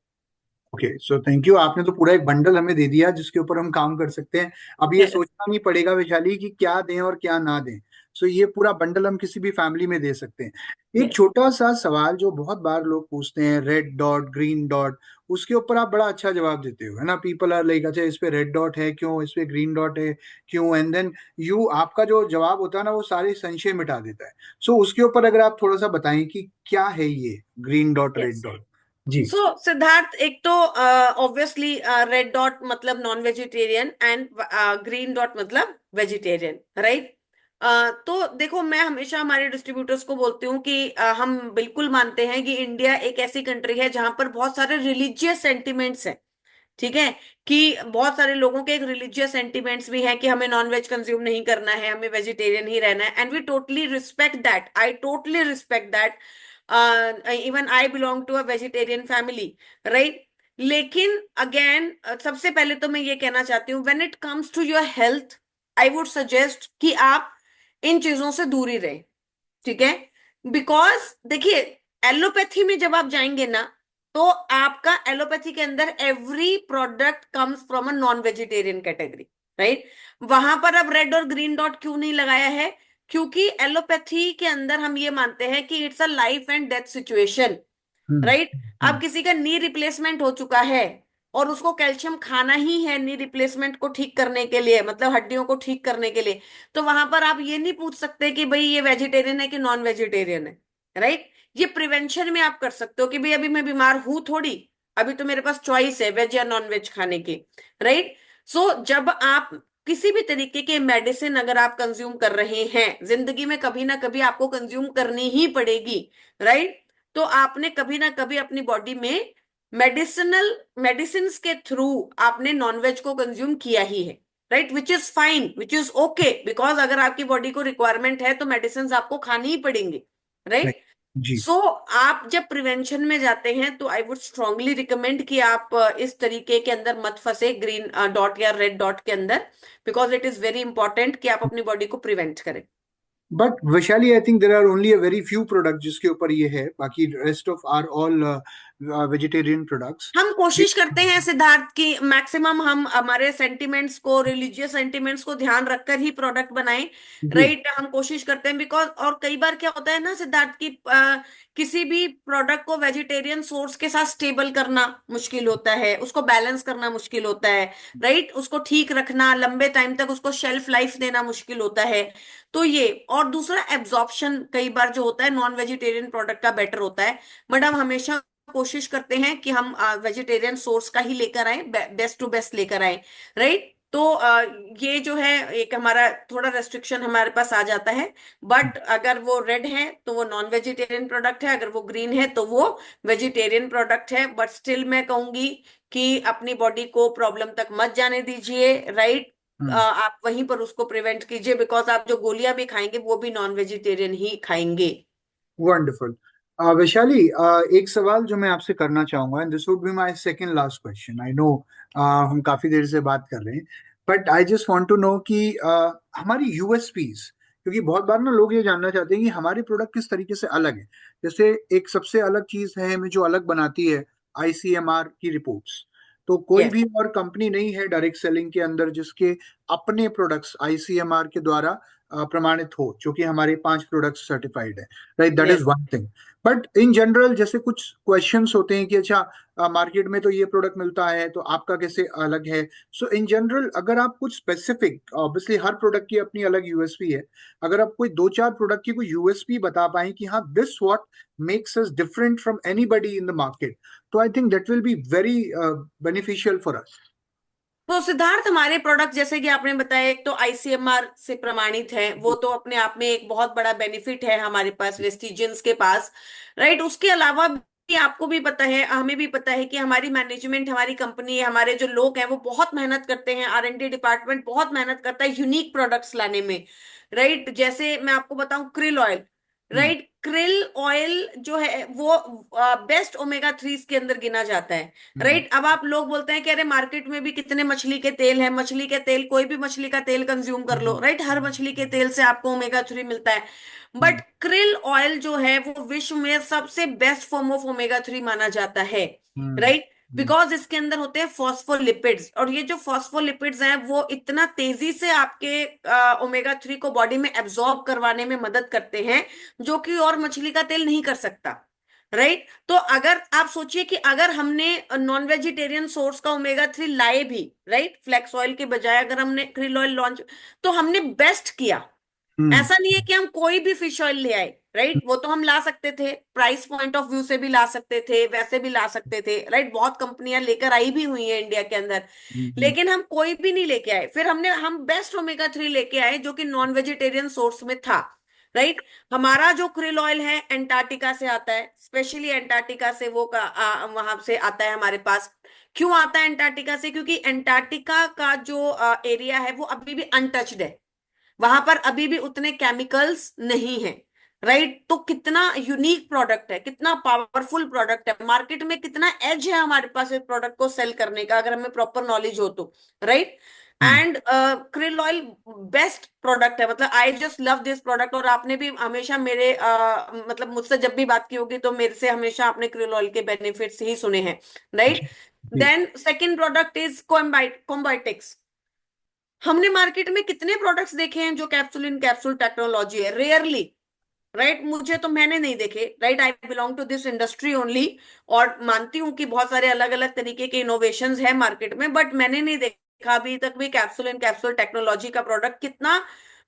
Okay, so thank you, आपने तो पूरा एक बंडल हमें दे दिया जिसके ऊपर हम काम कर सकते हैं। अब ये यस। सोचना नहीं पड़ेगा वैशाली कि क्या दें और क्या ना दें। सो ये पूरा बंडल हम किसी भी फैमिली में दे सकते हैं। एक यस। छोटा सा सवाल जो बहुत बार लोग पूछते हैं, रेड डॉट ग्रीन डॉट, उसके ऊपर आप बड़ा अच्छा जवाब देते हो, है ना। पीपल आर लाइक, अच्छा इस पे रेड डॉट है क्यों, इस पे ग्रीन डॉट है क्यों, एंड देन यू, आपका जो जवाब होता है ना वो सारे संशय मिटा देता है। सो उसके ऊपर अगर आप थोड़ा सा बताएं कि क्या है ये green dot red yes. Dot. जी। सो सिद्धार्थ, एक तो ऑब्वियसली रेड डॉट मतलब non vegetarian and green dot मतलब वेजिटेरियन, राइट। तो देखो, मैं हमेशा हमारे डिस्ट्रीब्यूटर्स को बोलती हूँ कि हम बिल्कुल मानते हैं कि इंडिया एक ऐसी कंट्री है जहां पर बहुत सारे रिलीजियस सेंटिमेंट्स हैं, ठीक है। कि बहुत सारे लोगों के एक रिलीजियस सेंटिमेंट्स भी हैं कि हमें नॉन वेज कंज्यूम नहीं करना है, हमें वेजिटेरियन ही रहना है, and we totally respect that, I totally respect that. Even I belong to a vegetarian family, right. लेकिन अगेन, सबसे पहले तो मैं ये कहना चाहती हूँ, when it comes to your health, I would suggest कि आप इन चीजों से दूर ही रहें, ठीक है। बिकॉज देखिए, एलोपैथी में जब आप जाएंगे ना, तो आपका एलोपैथी के अंदर every product comes from a non vegetarian category, right. वहां पर अब रेड और ग्रीन डॉट क्यों नहीं लगाया है? क्योंकि एलोपैथी के अंदर हम ये मानते हैं कि it's a life and death situation, hmm. Right. अब हम्म। किसी का नी रिप्लेसमेंट हो चुका है और उसको कैल्शियम खाना ही है नी रिप्लेसमेंट को ठीक करने के लिए, मतलब हड्डियों को ठीक करने के लिए, तो वहां पर आप ये नहीं पूछ सकते कि भाई ये वेजिटेरियन है कि नॉन वेजिटेरियन है, राइट। ये प्रिवेंशन में आप कर सकते हो कि भाई अभी मैं बीमार हूं थोड़ी, अभी तो मेरे पास चॉइस है वेज या नॉन वेज खाने की, राइट। सो जब आप किसी भी तरीके के मेडिसिन अगर आप कंज्यूम कर रहे हैं, जिंदगी में कभी ना कभी आपको कंज्यूम करनी ही पड़ेगी, राइट। तो आपने कभी ना कभी अपनी बॉडी में मेडिसिनल मेडिसिन के थ्रू आपने नॉनवेज को कंज्यूम किया ही है, right, which is fine, which is okay, because अगर आपकी बॉडी को रिक्वायरमेंट है तो मेडिसिन आपको खानी ही पड़ेंगी, नहीं। राइट। जी। सो आप जब प्रिवेंशन में जाते हैं तो आई वुड स्ट्रांगली रिकमेंड कि आप इस तरीके के अंदर मत फंसे, ग्रीन डॉट या रेड डॉट के अंदर, because it is very important कि आप अपनी बॉडी को प्रिवेंट करें। But Vaishali, I think there are only a very few product जिसके ऊपर ये है, बाकी rest of are all vegetarian products. हम कोशिश करते हैं सिद्धार्थ की मैक्सिमम हम हमारे सेंटिमेंट्स को, रिलीजियस सेंटिमेंट्स को ध्यान रखकर ही प्रोडक्ट बनाएं, जी। राइट। हम कोशिश करते हैं बिकॉज, और कई बार क्या होता है ना सिद्धार्थ की, किसी भी प्रोडक्ट को वेजिटेरियन सोर्स के साथ स्टेबल करना मुश्किल होता है, उसको बैलेंस करना मुश्किल होता है, राइट। उसको ठीक रखना, लंबे टाइम तक उसको शेल्फ लाइफ देना मुश्किल होता है। तो ये, और दूसरा एब्जॉर्प्शन कई बार जो होता है नॉन वेजिटेरियन प्रोडक्ट का बेटर होता है, बट हम हमेशा कोशिश करते हैं कि हम वेजिटेरियन सोर्स का ही लेकर आए, बेस्ट टू बेस्ट लेकर आए, राइट। तो ये जो है एक हमारा थोड़ा रेस्ट्रिक्शन हमारे पास आ जाता है। बट अगर वो रेड है तो वो नॉन वेजिटेरियन प्रोडक्ट है, अगर वो ग्रीन है तो वो वेजिटेरियन प्रोडक्ट है, बट स्टिल मैं कहूंगी कि अपनी बॉडी को प्रॉब्लम तक मत जाने दीजिए, राइट। आप वहीं पर उसको प्रिवेंट कीजिए, बिकॉज आप जो गोलियां भी खाएंगे वो भी नॉन वेजिटेरियन ही खाएंगे। वंडरफुल। वैशाली, एक सवाल जो मैं आपसे करना चाहूंगा, and this would be my second last question. I know हम काफी देर से बात कर रहे हैं, but I just want to know कि हमारी यूएसपीज, क्योंकि बहुत बार ना लोग ये जानना चाहते हैं कि हमारे प्रोडक्ट किस तरीके से अलग है। जैसे एक सबसे अलग चीज है हमें जो अलग बनाती है, आईसीएमआर की रिपोर्ट्स। तो कोई यस। भी और कंपनी नहीं है डायरेक्ट सेलिंग के अंदर जिसके अपने प्रोडक्ट्स आईसीएमआर के द्वारा प्रमाणित हो, जो कि हमारे 5 प्रोडक्ट्स सर्टिफाइड है। Right, that is yes. One thing. But in general जैसे कुछ क्वेश्चंस होते हैं कि अच्छा मार्केट में तो ये प्रोडक्ट मिलता है तो आपका कैसे अलग है। सो इन जनरल अगर आप कुछ स्पेसिफिक, ऑब्वियसली हर प्रोडक्ट की अपनी अलग यूएसपी है, अगर आप कोई 2-4 प्रोडक्ट की कोई यूएसपी बता पाए कि हाँ this what makes us different from anybody in the market, तो I think that will be very beneficial for us. तो सिद्धार्थ, हमारे प्रोडक्ट जैसे कि आपने बताया, एक तो आईसीएमआर से प्रमाणित है, वो तो अपने आप में एक बहुत बड़ा बेनिफिट है हमारे पास, वेस्टिजियंस के पास, राइट। उसके अलावा भी आपको भी पता है, हमें भी पता है कि हमारी मैनेजमेंट, हमारी कंपनी, हमारे जो लोग हैं वो बहुत मेहनत करते हैं, R&D डिपार्टमेंट बहुत मेहनत करता है यूनिक प्रोडक्ट्स लाने में, राइट। जैसे मैं आपको बताऊं, krill oil, right. Krill oil जो है वो बेस्ट ओमेगा थ्रीज के अंदर गिना जाता है। हम्म। राइट, अब आप लोग बोलते हैं कि अरे मार्केट में भी कितने मछली के तेल है, मछली के तेल, कोई भी मछली का तेल कंज्यूम कर लो, राइट, हर मछली के तेल से आपको ओमेगा थ्री मिलता है। But hmm. क्रिल ऑयल जो है वो विश्व में सबसे best form of omega three माना जाता है। हम्म। राइट, बिकॉज इसके अंदर होते हैं फॉस्फोलिपिड्स, और ये जो फॉस्फोलिपिड्स हैं वो इतना तेजी से आपके ओमेगा थ्री को बॉडी में एब्जॉर्ब करवाने में मदद करते हैं, जो कि और मछली का तेल नहीं कर सकता। राइट, तो अगर आप सोचिए कि अगर हमने नॉन वेजिटेरियन सोर्स का ओमेगा थ्री लाए भी, राइट, फ्लैक्स ऑयल के बजाय अगर हमने krill ऑयल लॉन्च, तो हमने बेस्ट किया। हम्म। ऐसा नहीं है कि हम कोई भी फिश ऑयल ले आए, राइट, वो तो हम ला सकते थे, प्राइस पॉइंट ऑफ व्यू से भी ला सकते थे, वैसे भी ला सकते थे, राइट, बहुत कंपनियां लेकर आई भी हुई है इंडिया के अंदर। हम्म। लेकिन हम कोई भी नहीं लेके आए, फिर हम बेस्ट ओमेगा थ्री लेके आए जो कि नॉन वेजिटेरियन सोर्स में था। राइट, हमारा जो क्रिल ऑयल है एंटार्क्टिका से आता है, स्पेशली एंटार्क्टिका से वो वहां से आता है हमारे पास। क्यों आता है एंटार्क्टिका से? क्योंकि एंटार्क्टिका का जो एरिया है वो अभी भी अनटच्ड है, वहां पर अभी भी उतने केमिकल्स नहीं है। राइट, तो कितना यूनिक प्रोडक्ट है, कितना पावरफुल प्रोडक्ट है, मार्केट में कितना एज है हमारे पास इस प्रोडक्ट को सेल करने का, अगर हमें प्रॉपर नॉलेज हो तो। Right, hmm. And krill oil best product है, मतलब I just love this product. और आपने भी हमेशा मेरे मतलब मुझसे जब भी बात की होगी तो मेरे से हमेशा आपने क्रिल ऑयल के बेनिफिट्स ही सुने हैं। राइट, जी। जी। Then second product is combiotics. हमने मार्केट में कितने प्रोडक्ट्स देखे हैं जो कैप्सूल इन कैप्सूल टेक्नोलॉजी है, रेयरली। राइट, मुझे तो मैंने नहीं देखे, right, I belong to this industry only. और मानती हूँ कि बहुत सारे अलग अलग तरीके के इनोवेशंस हैं मार्केट में, बट मैंने नहीं देखा अभी तक भी कैप्सूल इन कैप्सूल टेक्नोलॉजी का प्रोडक्ट। कितना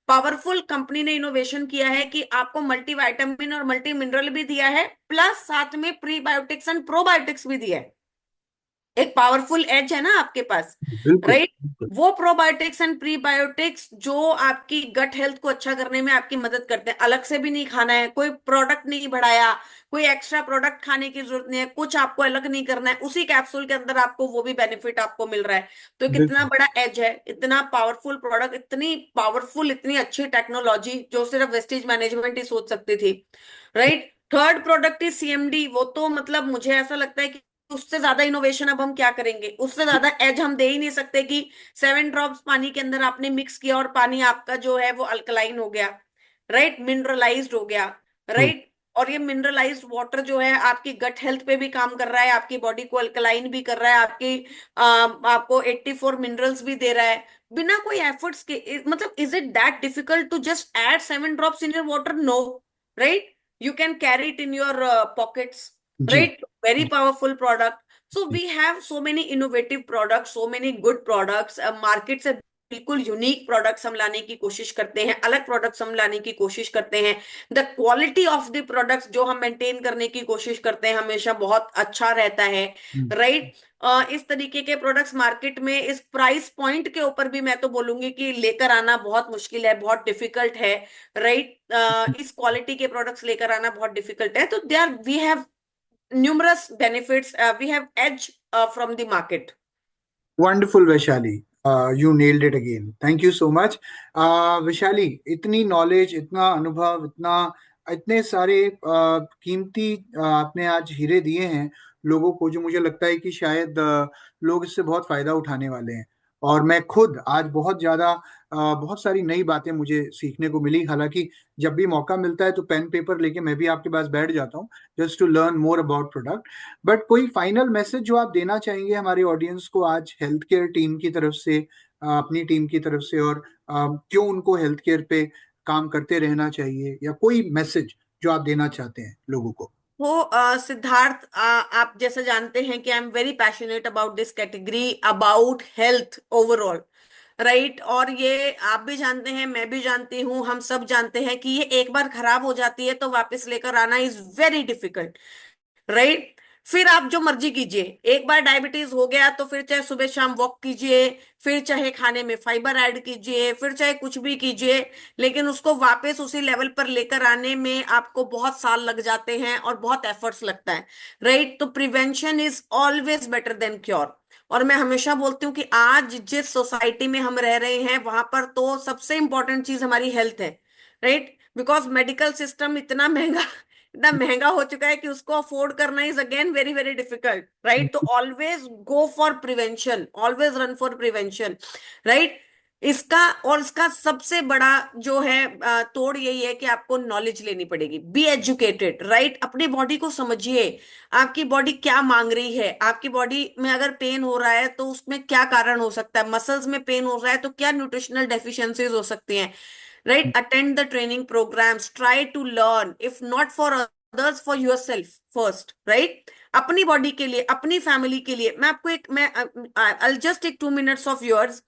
पावरफुल कंपनी ने इनोवेशन किया है कि आपको मल्टी विटामिन और मल्टी मिनरल भी दिया है, प्लस साथ में प्रीबायोटिक्स एंड प्रोबायोटिक्स भी दिया है। एक पावरफुल एज है ना आपके पास। बिल्कुल राइट, बिल्कुल। वो प्रोबायोटिक्स एंड प्रीबायोटिक्स जो आपकी गट हेल्थ को अच्छा करने में आपकी मदद करते हैं। अलग से भी नहीं खाना है, कोई प्रोडक्ट नहीं बढ़ाया, कोई एक्स्ट्रा प्रोडक्ट खाने की जरूरत नहीं है, कुछ आपको अलग नहीं करना है, उसी कैप्सूल के अंदर आपको वो भी बेनिफिट आपको मिल रहा है। तो कितना बिल्कुल। बड़ा एज है, इतना पावरफुल प्रोडक्ट, इतनी पावरफुल, इतनी अच्छी टेक्नोलॉजी जो सिर्फ वेस्टेज मैनेजमेंट ही सोच सकती थी। Right, third product is CMD. वो तो मतलब मुझे ऐसा लगता है कि उससे ज्यादा इनोवेशन अब हम क्या करेंगे, उससे ज्यादा एज हम दे ही नहीं सकते कि 7 ड्रॉप्स पानी के अंदर आपने मिक्स किया और पानी आपका जो है वो अल्कलाइन हो गया, राइट, मिनरलाइज्ड हो गया। ट्रू। राइट, और ये मिनरलाइज्ड वाटर जो है आपकी गट हेल्थ पे भी काम कर रहा है, आपकी बॉडी को अल्कलाइन भी कर रहा है, आपको 84 मिनरल्स भी दे रहा है, बिना कोई एफर्ट्स के। मतलब is it that difficult to just add 7 drops in your water? No, right, you can carry it in your pockets. जी। Right, very powerful product. So we have so many innovative products, so many good products, market से बिल्कुल unique products हम लाने की कोशिश करते हैं, अलग प्रोडक्ट्स हम लाने की कोशिश करते हैं। The quality of the products जो हम मेंटेन करने की कोशिश करते हैं हमेशा बहुत अच्छा रहता है। हम्म। राइट, इस तरीके के प्रोडक्ट्स मार्केट में इस प्राइस पॉइंट के ऊपर भी मैं तो बोलूंगी कि लेकर आना बहुत मुश्किल है, बहुत डिफिकल्ट है। राइट, इस क्वालिटी के प्रोडक्ट्स लेकर आना बहुत डिफिकल्ट है, तो they are we have numerous benefits, we have edge from the market. Wonderful Vaishali, you nailed it again, thank you so much. Vaishali, इतनी नॉलेज, इतना अनुभव, इतने सारे कीमती आपने आज हीरे दिए हैं लोगों को, जो मुझे लगता है कि शायद लोग इससे बहुत फायदा उठाने वाले हैं। और मैं खुद आज बहुत ज्यादा बहुत सारी नई बातें मुझे सीखने को मिली। हालांकि जब भी मौका मिलता है तो पेन पेपर लेके मैं भी आपके पास बैठ जाता हूँ, just to learn more about product. But कोई फाइनल मैसेज जो आप देना चाहेंगे हमारे ऑडियंस को आज हेल्थ केयर टीम की तरफ से, अपनी टीम की तरफ से, और क्यों उनको हेल्थ केयर पे काम करते रहना चाहिए, या कोई मैसेज जो आप देना चाहते हैं लोगों को? तो सिद्धार्थ, आप जैसे जानते हैं कि I am very passionate about this category, about health overall. Right, और ये आप भी जानते हैं, मैं भी जानती हूँ, हम सब जानते हैं कि ये एक बार खराब हो जाती है तो वापस लेकर आना इज वेरी डिफिकल्ट। राइट, फिर आप जो मर्जी कीजिए, एक बार डायबिटीज हो गया तो फिर चाहे सुबह शाम वॉक कीजिए, फिर चाहे खाने में फाइबर ऐड कीजिए, फिर चाहे कुछ भी कीजिए, लेकिन उसको वापस उसी लेवल पर लेकर आने में आपको बहुत साल लग जाते हैं और बहुत एफर्ट्स लगता है। राइट, तो prevention is always better than cure. और मैं हमेशा बोलती हूँ कि आज जिस सोसाइटी में हम रह रहे हैं वहां पर तो सबसे इंपॉर्टेंट चीज हमारी हेल्थ है। राइट, बिकॉज मेडिकल सिस्टम इतना महंगा हो चुका है कि उसको अफोर्ड करना is again very very difficult, right? तो always go for prevention, always run for prevention, right? इसका और इसका सबसे बड़ा जो है तोड़ यही है कि आपको नॉलेज लेनी पड़ेगी। Be educated, right? अपनी बॉडी को समझिए, आपकी बॉडी क्या मांग रही है। आपकी बॉडी में अगर पेन हो रहा है तो उसमें क्या कारण हो सकता है, मसल्स में पेन हो रहा है तो क्या न्यूट्रिशनल डेफिशिएंसीज हो सकती हैं, right? Attend the training programs, try to learn, if not for others, for yourself first, right? अपनी बॉडी के लिए, अपनी फैमिली के लिए। मैं आपको एक मैं I'll just take 2 minutes of yours,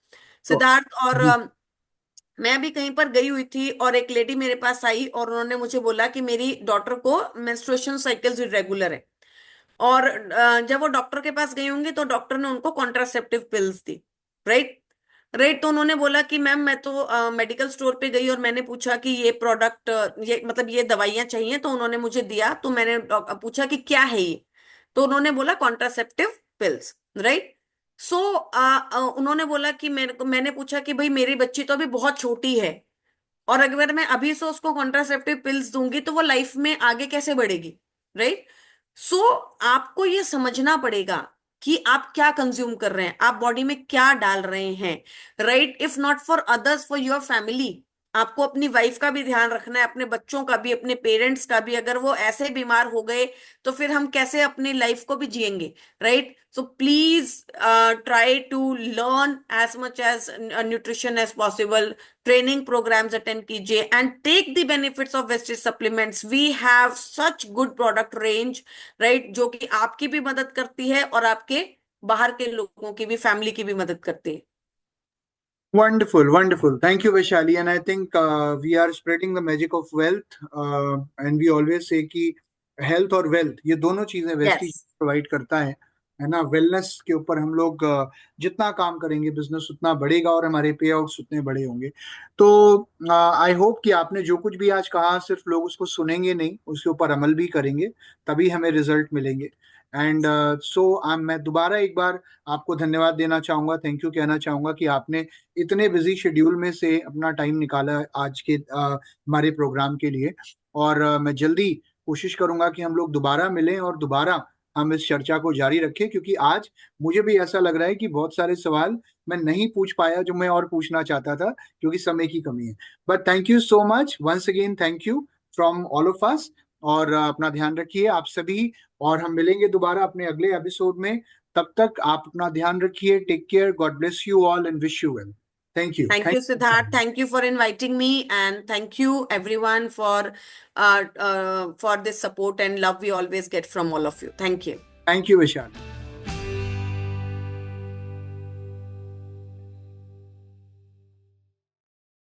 Siddharth. और जी। मैं अभी कहीं पर गई हुई थी और एक लेडी मेरे पास आई और उन्होंने मुझे बोला कि मेरी डॉटर को मेंस्ट्रुएशन साइकिल्स इरेगुलर है। और जब वो डॉक्टर के पास गई होंगी तो डॉक्टर ने उनको कॉन्ट्रासेप्टिव पिल्स दी, राइट? राइट, तो उन्होंने बोला कि मैम मैं तो मेडिकल स्टोर पे गई और मैंने पूछा कि ये प्रोडक्ट, ये मतलब ये दवाइयाँ चाहिए, तो उन्होंने मुझे दिया। तो मैंने पूछा कि क्या है ये, तो उन्होंने बोला कॉन्ट्रासेप्टिव पिल्स, राइट? सो उन्होंने बोला कि मैंने पूछा कि भाई मेरी बच्ची तो अभी बहुत छोटी है, और अगर मैं अभी से उसको कॉन्ट्रासेप्टिव पिल्स दूंगी तो वो लाइफ में आगे कैसे बढ़ेगी, राइट? सो आपको ये समझना पड़ेगा कि आप क्या कंज्यूम कर रहे हैं, आप बॉडी में क्या डाल रहे हैं, right? If not for others, for your family. आपको अपनी वाइफ का भी ध्यान रखना है, अपने बच्चों का भी, अपने पेरेंट्स का भी। अगर वो ऐसे बीमार हो गए तो फिर हम कैसे अपनी लाइफ को भी जिएंगे, right? So please try to learn as much as nutrition as possible, training programmes attend कीजिए, and take the benefits of Vestige supplements. We have such good product range, right, जो कि आपकी भी मदद करती है और आपके बाहर के लोगों की भी, फैमिली की भी मदद करती है। Wonderful, wonderful. Thank you, Vaishali. And I think we are spreading the magic of wealth. And we always say कि health और wealth ये दोनों चीजें वेस्टी यस, प्रोवाइड करता है ना। वेलनेस के ऊपर हम लोग जितना काम करेंगे बिजनेस उतना बढ़ेगा और हमारे पे आउट्स उतने बड़े होंगे। तो आई होप कि आपने जो कुछ भी आज कहा सिर्फ लोग उसको सुनेंगे नहीं, उसके ऊपर अमल भी करेंगे, तभी हमें रिजल्ट मिलेंगे। एंड सो मैं दोबारा एक बार आपको धन्यवाद देना चाहूंगा, थैंक यू कहना चाहूंगा कि आपने इतने बिजी शेड्यूल में से अपना टाइम निकाला आज के हमारे प्रोग्राम के लिए। और मैं जल्दी कोशिश करूंगा कि हम लोग दोबारा मिलें और दोबारा हम इस चर्चा को जारी रखें, क्योंकि आज मुझे भी ऐसा लग रहा है कि बहुत सारे सवाल मैं नहीं पूछ पाया जो मैं और पूछना चाहता था, क्योंकि समय की कमी है। But thank you so much once again, thank you from all of us. और अपना ध्यान रखिए आप सभी, और हम मिलेंगे दोबारा अपने अगले एपिसोड में। तब तक आप अपना ध्यान रखिए, take care, God bless you all and wish you well. Thank you, thank thank you Siddharth, thank you for inviting me, and thank you everyone for this support and love we always get from all of you. Thank you. You Vishal.